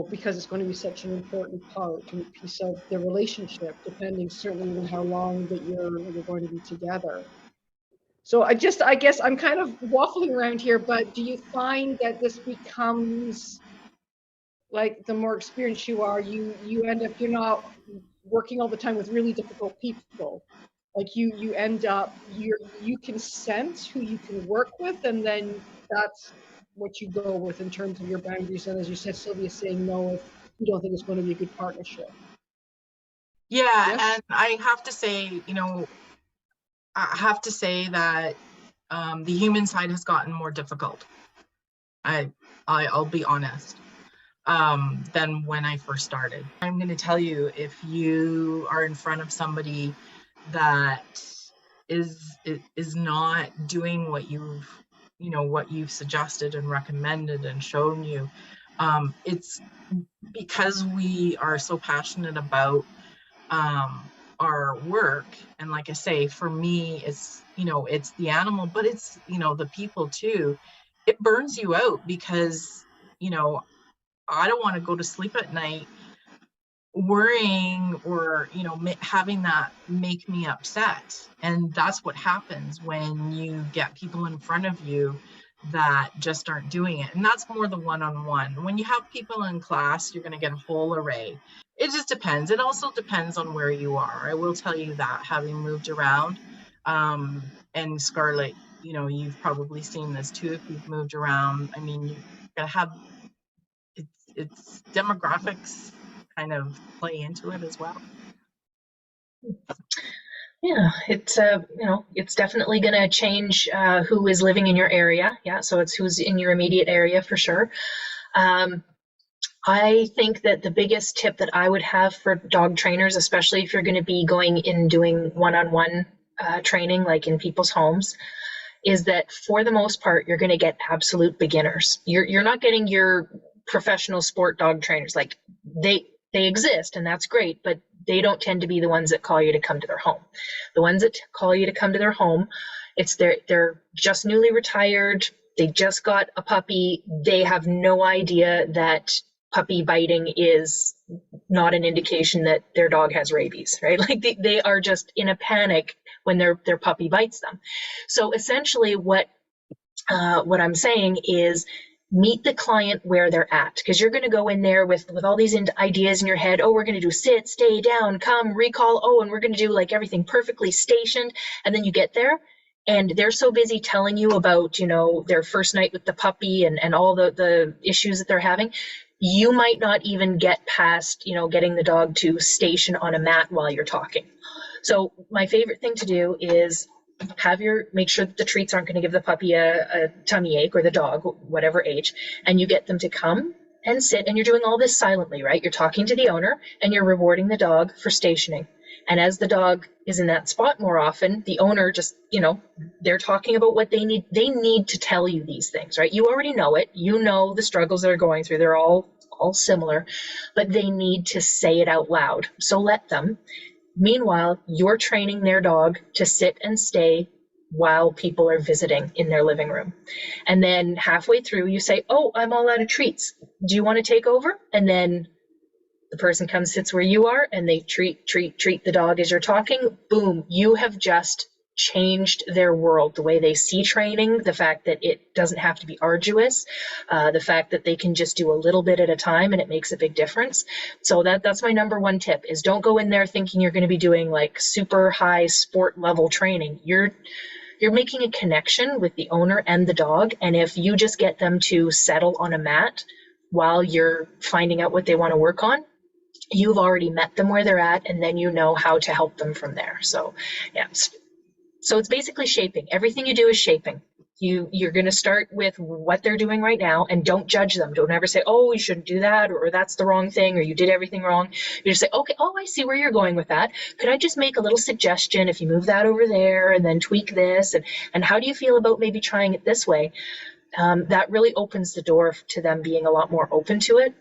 Because it's going to be such an important part and piece of the relationship, depending certainly on how long that you're going to be together. So I guess I'm kind of waffling around here, but do you find that this becomes like the more experienced you are, you end up, you're not working all the time with really difficult people. Like you end up, you can sense who you can work with, and then that's what you go with in terms of your boundaries. And as you said, Sylvia, saying no if you don't think it's going to be a good partnership.
Yeah, yes? And I have to say, that the human side has gotten more difficult. I'll be honest. Than when I first started. I'm going to tell you, if you are in front of somebody that is not doing what you've suggested and recommended and shown you, it's because we are so passionate about our work. And like I say, for me, it's it's the animal, but it's the people too. It burns you out because I don't want to go to sleep at night worrying or having that make me upset. And that's what happens when you get people in front of you that just aren't doing it. And that's more the one-on-one. When you have people in class, you're going to get a whole array. It just depends. It also depends on where you are. I will tell you that, having moved around, and Scarlett, you know, you've probably seen this too if you've moved around. I mean, you gotta have, it's demographics kind of play into it as well.
Yeah, it's you know, it's definitely going to change who is living in your area. Yeah, so it's who's in your immediate area for sure. I think that the biggest tip that I would have for dog trainers, especially if you're going to be going in doing one-on-one training, like in people's homes, is that for the most part, you're going to get absolute beginners. You're not getting your professional sport dog trainers. Like they exist and that's great, but they don't tend to be the ones that call you to come to their home. The ones that call you to come to their home, it's they're just newly retired. They just got a puppy. They have no idea that puppy biting is not an indication that their dog has rabies, right? Like they are just in a panic when their puppy bites them. So essentially what I'm saying is meet the client where they're at, because you're going to go in there with all these ideas in your head. Oh, we're going to do sit, stay, down, come, recall. Oh, and we're going to do like everything perfectly stationed. And then you get there and they're so busy telling you about, you know, their first night with the puppy and all the issues that they're having. You might not even get past, you know, getting the dog to station on a mat while you're talking. So my favorite thing to do is make sure that the treats aren't going to give the puppy a tummy ache, or the dog, whatever age, and you get them to come and sit, and you're doing all this silently, right? You're talking to the owner and you're rewarding the dog for stationing. And as the dog is in that spot more often, the owner just, you know, they're talking about what they need. They need to tell you these things, right? You already know it. You know the struggles they're going through. They're all similar, but they need to say it out loud. So let them. Meanwhile, you're training their dog to sit and stay while people are visiting in their living room. And then halfway through, you say, oh, I'm all out of treats. Do you want to take over? And then the person comes, sits where you are, and they treat the dog as you're talking. Boom, you have just changed their world, the way they see training, the fact that it doesn't have to be arduous, the fact that they can just do a little bit at a time and it makes a big difference. So that's my number one tip, is don't go in there thinking you're going to be doing like super high sport level training. You're making a connection with the owner and the dog, and if you just get them to settle on a mat while you're finding out what they want to work on, you've already met them where they're at, and then you know how to help them from there. So yeah, so it's basically shaping. Everything you do is shaping. You're going to start with what they're doing right now, and don't judge them. Don't ever say, oh, you shouldn't do that, or that's the wrong thing, or you did everything wrong. You just say, okay, oh, I see where you're going with that. Could I just make a little suggestion if you move that over there and then tweak this? And how do you feel about maybe trying it this way? That really opens the door to them being a lot more open to it.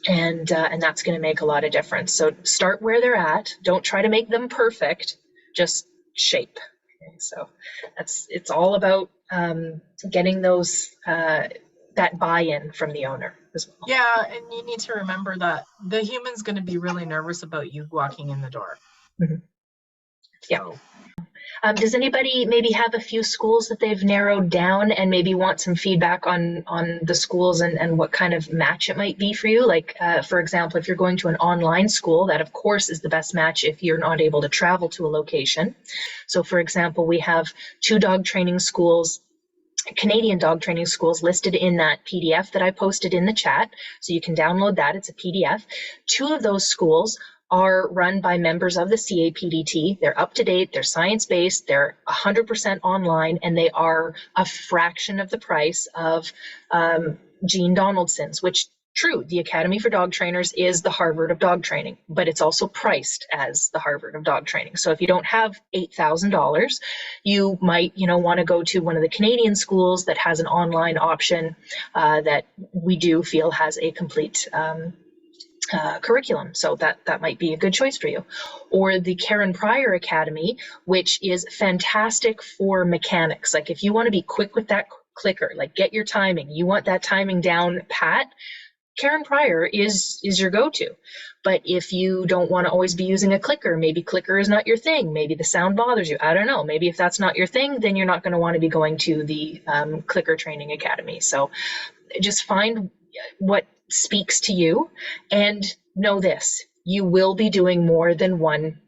And that's going to make a lot of difference. So start where they're at. Don't try to make them perfect. Just shape. Okay, so it's all about getting those that buy-in from the owner as well.
Yeah, and you need to remember that the human's going to be really nervous about you walking in the door.
Mm-hmm. Yeah. Does anybody maybe have a few schools that they've narrowed down and maybe want some feedback on the schools and what kind of match it might be for you? Like, for example, if you're going to an online school, that of course is the best match if you're not able to travel to a location. So for example, we have 2 dog training schools, Canadian dog training schools, listed in that PDF that I posted in the chat. So you can download that. It's a PDF. 2 of those schools are run by members of the CAPDT. They're up to date, they're science-based, they're 100% online, and they are a fraction of the price of Jean Donaldson's, which, true, the Academy for Dog Trainers is the Harvard of dog training, but it's also priced as the Harvard of dog training. So if you don't have $8,000, you might, want to go to one of the Canadian schools that has an online option that we do feel has a complete curriculum. So that might be a good choice for you. Or the Pryor Academy, which is fantastic for mechanics. Like if you want to be quick with that clicker, like get your timing, you want that timing down pat, Pryor is your go-to. But if you don't want to always be using a clicker, maybe clicker is not your thing, maybe the sound bothers you, I don't know, maybe if that's not your thing, then you're not going to want to be going to the Clicker Training Academy. So just find what speaks to you, and know this: you will be doing more than one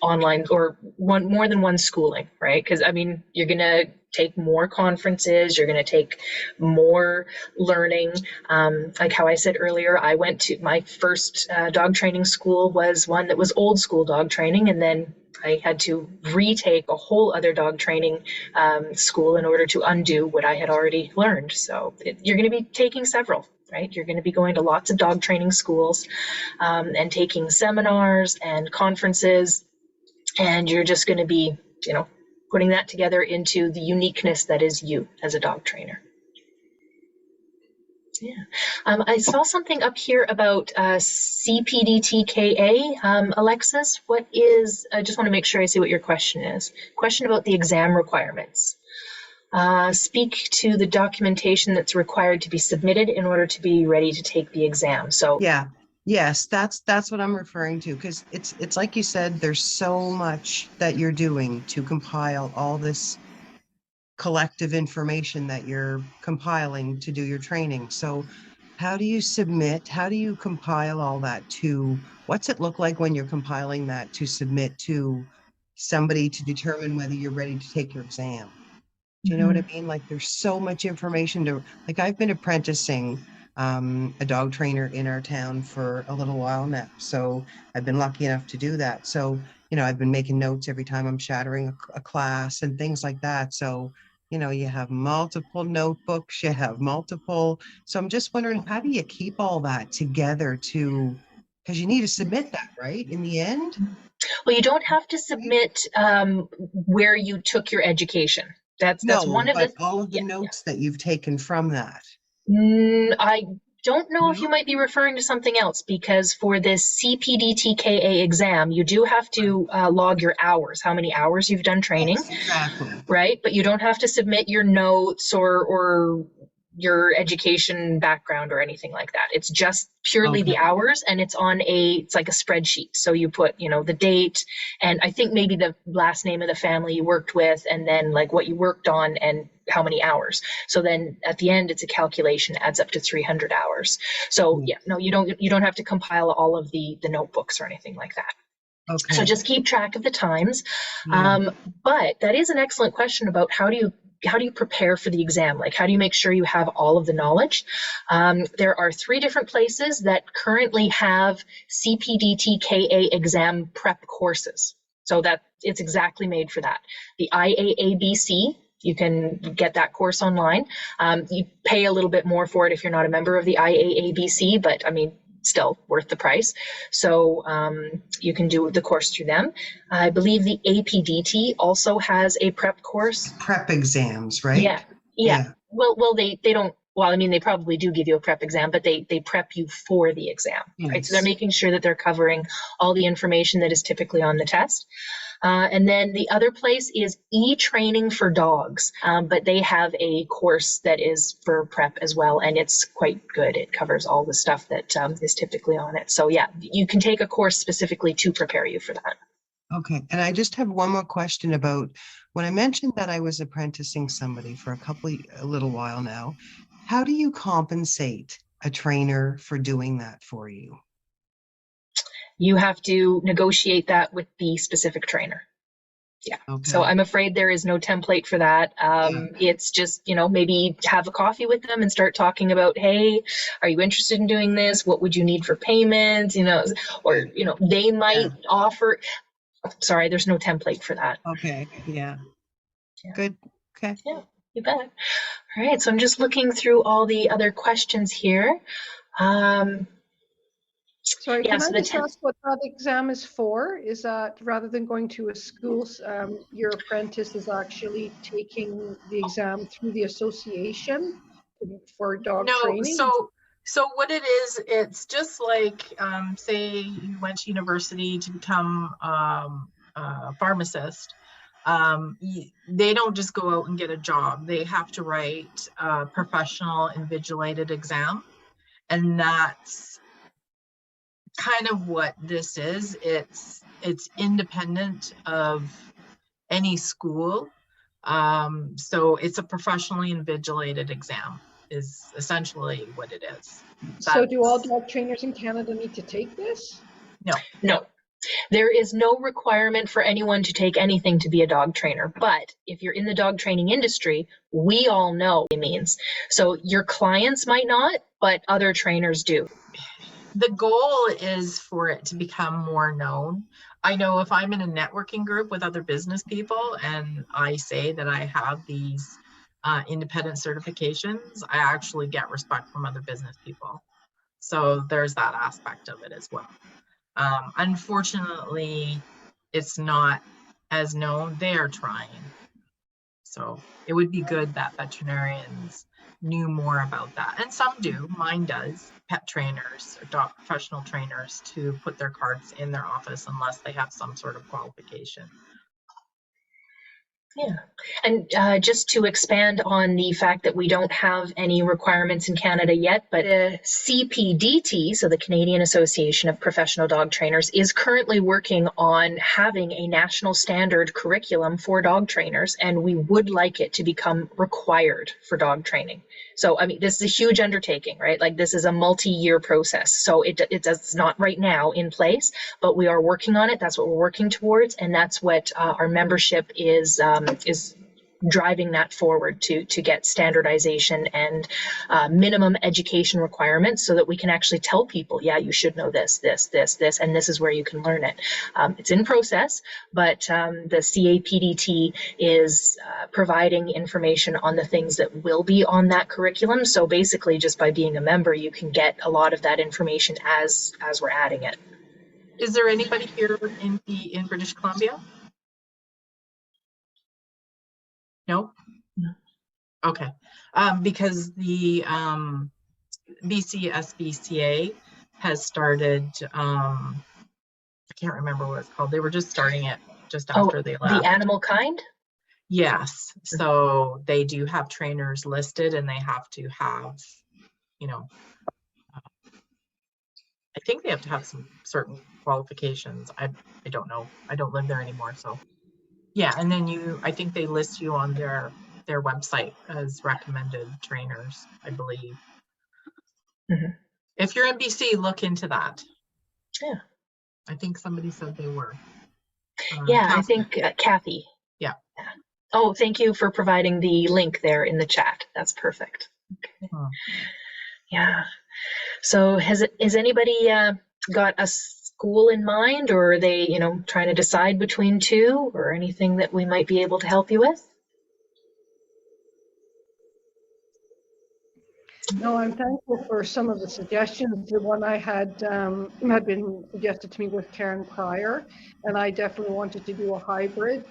online or more than one schooling, right? Because I mean, you're going to take more conferences, you're going to take more learning. Like how I said earlier, I went to my first dog training school was one that was old school dog training, and then I had to retake a whole other dog training school in order to undo what I had already learned. So you're going to be taking several, right? You're going to be going to lots of dog training schools and taking seminars and conferences, and you're just going to be, you know, putting that together into the uniqueness that is you as a dog trainer. Yeah. I saw something up here about CPDT-KA. Alexis, what is, I just want to make sure I see what your question is. Question about the exam requirements. Speak to the documentation that's required to be submitted in order to be ready to take the exam. So
yeah, yes, that's what I'm referring to, because it's like you said, there's so much that you're doing to compile all this collective information that you're compiling to do your training. So how do you submit? How do you compile all that to, what's it look like when you're compiling that to submit to somebody to determine whether you're ready to take your exam? Do you know what I mean? Like there's so much information to, like I've been apprenticing a dog trainer in our town for a little while now. So I've been lucky enough to do that. So, you know, I've been making notes every time I'm shadowing a class and things like that. So, you know, you have multiple notebooks, you have multiple. So I'm just wondering, how do you keep all that together to, because you need to submit that, right? In the end?
Well, you don't have to submit where you took your education. That's one of
but
the
all of the notes that you've taken from that.
I don't know if you might be referring to something else, because for this CPDT-KA exam, you do have to log your hours, how many hours you've done training.
Yes, exactly.
Right? But you don't have to submit your notes or your education background or anything like that. It's just purely the hours, and it's on it's like a spreadsheet. So you put, you know, the date and I think maybe the last name of the family you worked with, and then like what you worked on and how many hours. So then at the end, it's a calculation, adds up to 300 hours. So yeah, no, you don't have to compile all of the notebooks or anything like that.
Okay.
So just keep track of the times. But that is an excellent question about how do you prepare for the exam? Like, how do you make sure you have all of the knowledge? There are 3 different places that currently have CPDT-KA exam prep courses. So that it's exactly made for that. The IAABC, you can get that course online. You pay a little bit more for it if you're not a member of the IAABC, but I mean, still worth the price. So you can do the course through them. I believe the APDT also has a prep course.
Prep exams, right?
Yeah. Well, they don't. Well, I mean, they probably do give you a prep exam, but they prep you for the exam, right? So they're making sure that they're covering all the information that is typically on the test. And then the other place is e-training for dogs, but they have a course that is for prep as well, and it's quite good. It covers all the stuff that is typically on it. So yeah, you can take a course specifically to prepare you for that.
Okay, and I just have one more question about when I mentioned that I was apprenticing somebody for a little while now. How do you compensate a trainer for doing that for you?
You have to negotiate that with the specific trainer. Yeah. Okay. So I'm afraid there is no template for that. It's just, you know, maybe have a coffee with them and start talking about, hey, are you interested in doing this? What would you need for payment? You know, or, you know, they might offer. Sorry, there's no template for that.
Okay. Yeah. Good. Okay.
Yeah, you bet. All right. So I'm just looking through all the other questions here.
Sorry, can I just ask what that exam is for? Is that rather than going to a school, your apprentice is actually taking the exam through the association for dog training?
So what it is, it's just like, say you went to university to become a pharmacist. They don't just go out and get a job. They have to write a professional invigilated exam, and that's kind of what this is. It's independent of any school. So it's a professionally invigilated exam is essentially what it is.
So do all dog trainers in Canada need to take this?
No.
No. There is no requirement for anyone to take anything to be a dog trainer, but if you're in the dog training industry, we all know what it means. So your clients might not, but other trainers do.
The goal is for it to become more known. I know if I'm in a networking group with other business people and I say that I have these independent certifications, I actually get respect from other business people. So there's that aspect of it as well. Unfortunately, it's not as known. They are trying. So it would be good that veterinarians knew more about that. And some do. Mine does. Pet trainers or dog professional trainers to put their cards in their office unless they have some sort of qualification.
Yeah. And just to expand on the fact that we don't have any requirements in Canada yet, but the CPDT, so the Canadian Association of Professional Dog Trainers, is currently working on having a national standard curriculum for dog trainers, and we would like it to become required for dog training. So, I mean, this is a huge undertaking, right? Like, this is a multi-year process. So it's not right now in place, but we are working on it. That's what we're working towards, and that's what our membership is driving that forward to get standardization and minimum education requirements so that we can actually tell people, yeah, you should know this, and this is where you can learn it. It's in process, but the CAPDT is providing information on the things that will be on that curriculum. So basically, just by being a member, you can get a lot of that information as we're adding it.
Is there anybody here in British Columbia? No?
No.
Okay. Because the BC-SBCA has started, I can't remember what it's called. They were just starting it just after they left.
The animal kind?
Yes. So they do have trainers listed and they have to have, you know, I think they have to have some certain qualifications. I don't know. I don't live there anymore. So yeah. And then I think they list you on their website as recommended trainers, I believe.
Mm-hmm.
If you're in BC, look into that.
Yeah.
I think somebody said they were.
Yeah,
Kathy.
I think Kathy.
Yeah.
Oh, thank you for providing the link there in the chat. That's perfect. Okay. Yeah. So has anybody got a school in mind, or are they, trying to decide between two, or anything that we might be able to help you with?
No, I'm thankful for some of the suggestions. The one I had been suggested to me with Karen Pryor, and I definitely wanted to do a hybrid.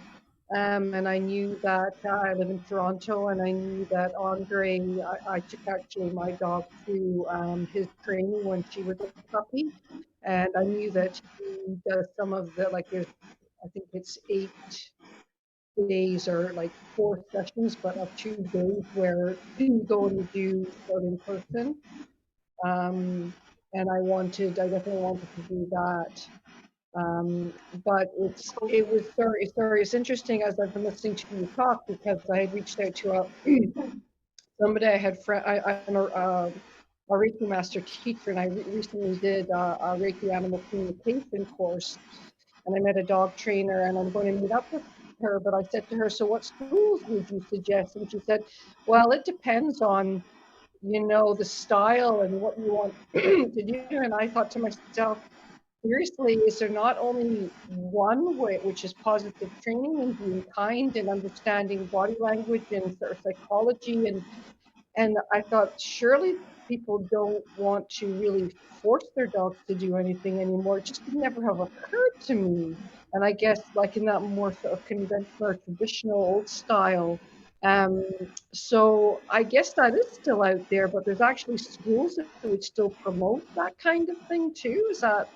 And I knew that I live in Toronto, and I knew that Andre, I took actually my dog through his training when she was a puppy, and I knew that he does some of the, like, I think it's 8 days or like 4 sessions, but of 2 days where you go and do start in person. And I definitely wanted to do that. But it's interesting as I've been listening to you talk, because I had reached out to somebody I had I'm a Reiki master teacher, and I recently did a Reiki animal communication course, and I met a dog trainer, and I'm going to meet up with her. But I said to her, so what schools would you suggest? And she said, well, it depends on the style and what you want to do. And I thought to myself, seriously, is there not only one way, which is positive training and being kind and understanding body language and sort of psychology? And I thought, surely people don't want to really force their dogs to do anything anymore. It just could never have occurred to me. And I guess, like, in that more sort of conventional or traditional old style. So I guess that is still out there, but there's actually schools that would still promote that kind of thing too. Is that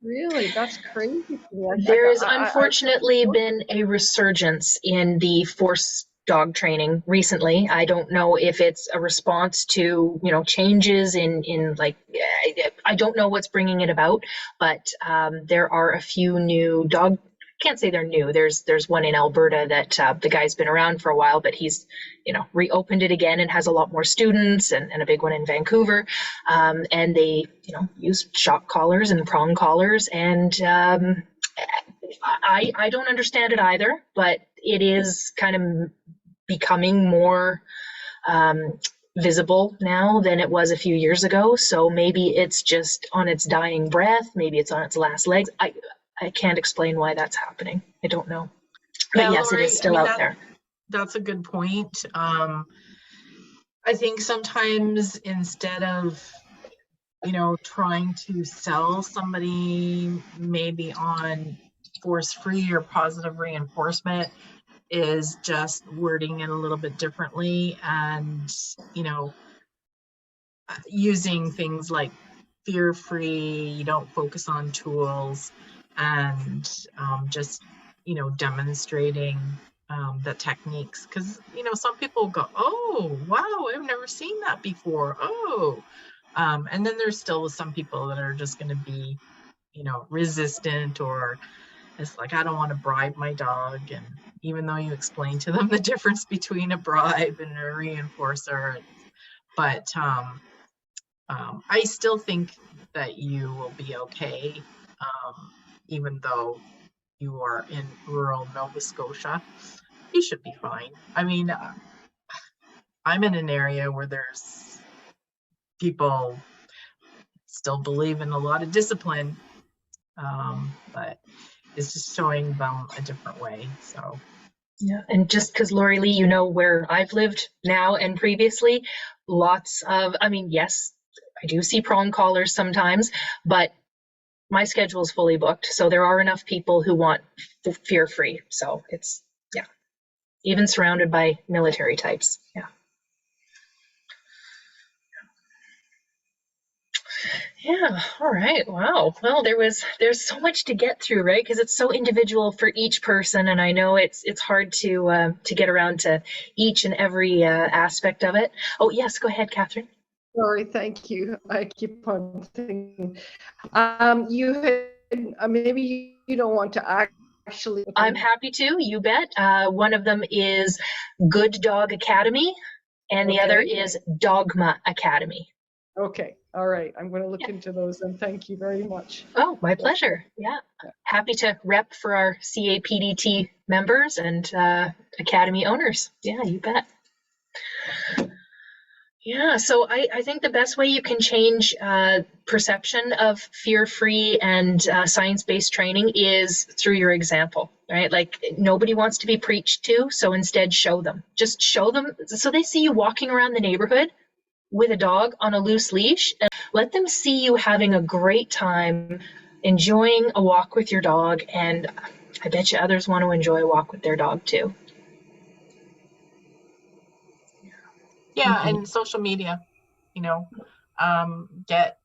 really? That's crazy to me.
There's unfortunately been a resurgence in the forced dog training recently. I don't know if it's a response to, changes in like, I don't know what's bringing it about, but there are a few new dog can't say they're new. There's one in Alberta that the guy's been around for a while, but he's, reopened it again and has a lot more students, and a big one in Vancouver. And they, use shock collars and prong collars, and I don't understand it either, but it is kind of becoming more visible now than it was a few years ago. So maybe it's just on its dying breath. Maybe it's on its last legs. I can't explain why that's happening. I don't know. But
Yeah,
yes,
Lori,
it is still out there.
That's a good point. I think sometimes instead of, trying to sell somebody maybe on force-free or positive reinforcement, is just wording it a little bit differently, and using things like fear-free, you don't focus on tools, and just demonstrating the techniques, because some people go, oh wow, I've never seen that before, and then there's still some people that are just going to be resistant, or it's like, I don't want to bribe my dog. And even though you explain to them the difference between a bribe and a reinforcer, but I still think that you will be okay, even though you are in rural Nova Scotia. You should be fine. I mean, I'm in an area where there's people still believe in a lot of discipline, but it's just showing them a different way. So
yeah, and just because, Lori Lee, where I've lived now and previously, lots of, yes, I do see prong collars sometimes, but my schedule is fully booked. So there are enough people who want fear-free. So it's, yeah, even surrounded by military types. Yeah. Yeah. All right. Wow. Well, there's so much to get through, right? Because it's so individual for each person, and I know it's hard to get around to each and every aspect of it. Oh yes, go ahead, Catherine.
Sorry, thank you. I keep on thinking. You had maybe you don't want to actually.
I'm happy to. You bet. One of them is Good Dog Academy, and the other is Dogma Academy.
Okay. All right. I'm going to look into those, and thank you very much.
Oh, my pleasure. Yeah. Happy to rep for our CAPDT members and Academy owners. Yeah, you bet. Yeah, so I think the best way you can change perception of fear-free and science-based training is through your example, right? Like, nobody wants to be preached to, so instead show them. Just show them, so they see you walking around the neighborhood with a dog on a loose leash, and let them see you having a great time, enjoying a walk with your dog, and I bet you others want to enjoy a walk with their dog too.
yeah, and social media, get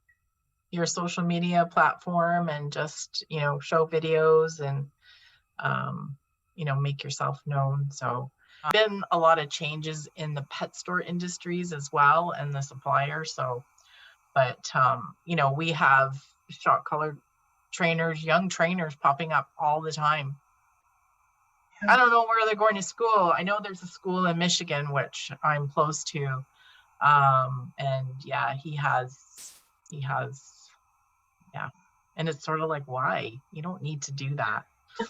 your social media platform and just show videos and make yourself known. So been a lot of changes in the pet store industries as well, and the suppliers. So but we have shock collar trainers, young trainers popping up all the time. I don't know where they're going to school. I know there's a school in Michigan which I'm close to, and yeah, he has yeah, and it's sort of like, why? You don't need to do that.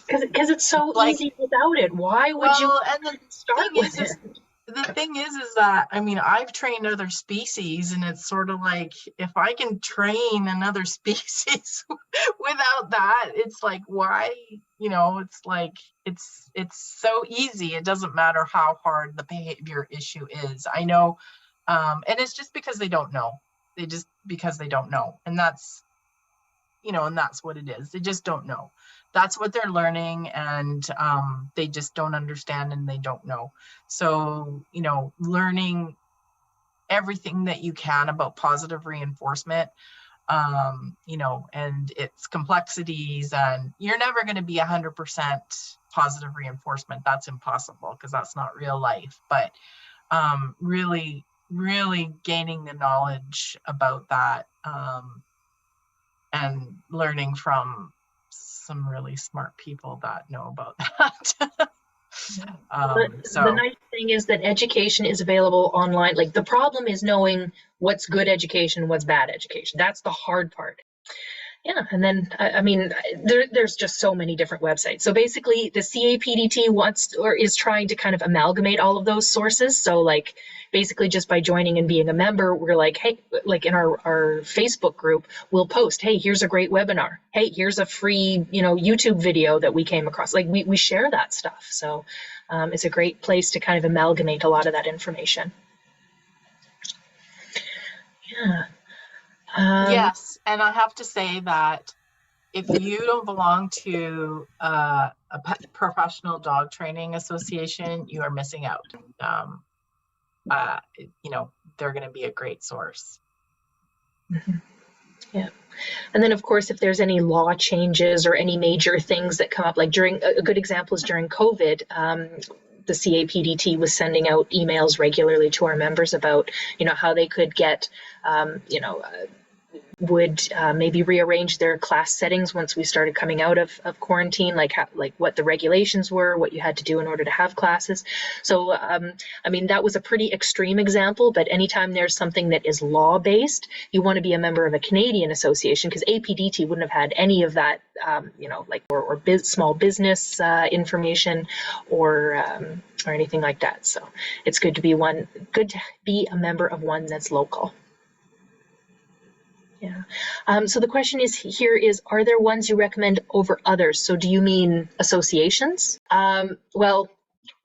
Because it's so easy without it. Why would you start with it?
The thing is that, I've trained other species, and it's sort of like, if I can train another species without that, it's like, why? It's like, it's so easy. It doesn't matter how hard the behavior issue is. I know, and it's just because they don't know. Because they don't know. And that's, and that's what it is. They just don't know. That's what they're learning, and they just don't understand, and they don't know. So, learning everything that you can about positive reinforcement, and its complexities, and you're never going to be 100% positive reinforcement. That's impossible, because that's not real life. But really gaining the knowledge about that, and learning from some really smart people that know about that.
The nice thing is that education is available online. Like, the problem is knowing what's good education and what's bad education. That's the hard part. Yeah, and then, I mean, there's just so many different websites. So basically, the CAPDT is trying to kind of amalgamate all of those sources. So, like, basically just by joining and being a member, we're like, hey, like in our Facebook group, we'll post, hey, here's a great webinar. Hey, here's a free, YouTube video that we came across. Like, we share that stuff. So it's a great place to kind of amalgamate a lot of that information. Yeah.
Yes, and I have to say that if you don't belong to a professional dog training association, you are missing out. They're going to be a great source.
Mm-hmm. Yeah. And then, of course, if there's any law changes or any major things that come up, like a good example is during COVID, the CAPDT was sending out emails regularly to our members about, how they could get, would maybe rearrange their class settings once we started coming out of quarantine, like what the regulations were, what you had to do in order to have classes. So, I mean, that was a pretty extreme example, but anytime there's something that is law-based, you want to be a member of a Canadian association, because APDT wouldn't have had any of that, or small business information or anything like that. So it's good to be a member of one that's local. Yeah. So the question is, are there ones you recommend over others? So do you mean associations? Well,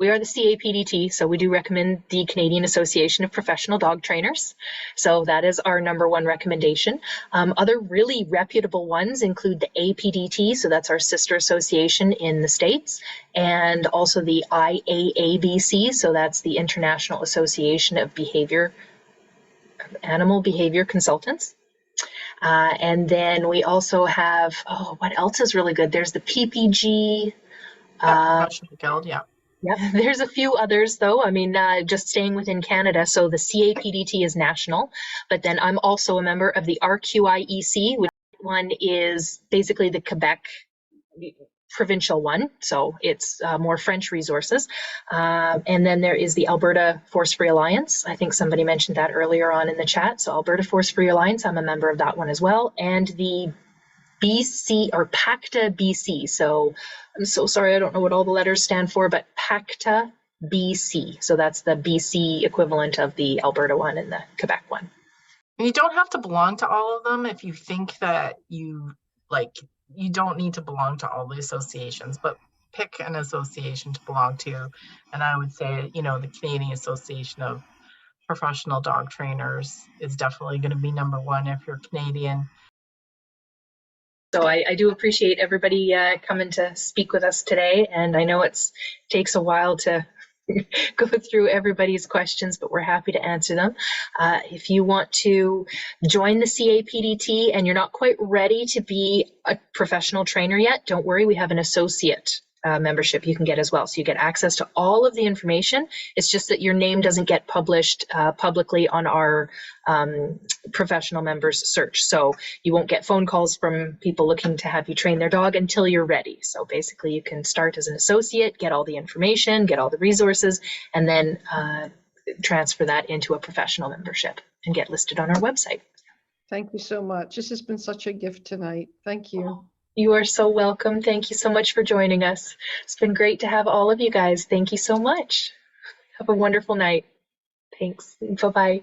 we are the CAPDT, so we do recommend the Canadian Association of Professional Dog Trainers. So that is our #1 recommendation. Other really reputable ones include the APDT, so that's our sister association in the States, and also the IAABC, so that's the International Association of Animal Behavior Consultants. And then we also have, what else is really good? There's the PPG.
Professional Guild, yeah.
Yep. There's a few others, though. I mean, just staying within Canada. So the CAPDT is national, but then I'm also a member of the RQIEC, which one is basically the Quebec provincial one, so it's more French resources. And then there is the Alberta Force Free Alliance. I think somebody mentioned that earlier on in the chat. So Alberta Force Free Alliance, I'm a member of that one as well. And the BC or PACTA BC. So I'm so sorry, I don't know what all the letters stand for, but PACTA BC. So that's the BC equivalent of the Alberta one and the Quebec one.
You don't have to belong to all of them if you think that you don't need to belong to all the associations, but pick an association to belong to. And I would say, the Canadian Association of Professional Dog Trainers is definitely going to be #1 if you're Canadian.
So I do appreciate everybody coming to speak with us today. And I know it takes a while to go through everybody's questions, but we're happy to answer them. If you want to join the CAPDT and you're not quite ready to be a professional trainer yet, don't worry, we have an associate membership you can get as well. So you get access to all of the information. It's just that your name doesn't get published publicly on our professional members search. So you won't get phone calls from people looking to have you train their dog until you're ready. So basically you can start as an associate, get all the information, get all the resources, and then transfer that into a professional membership and get listed on our website.
Thank you so much. This has been such a gift tonight. Thank you.
You are so welcome. Thank you so much for joining us. It's been great to have all of you guys. Thank you so much. Have a wonderful night. Thanks. Bye-bye.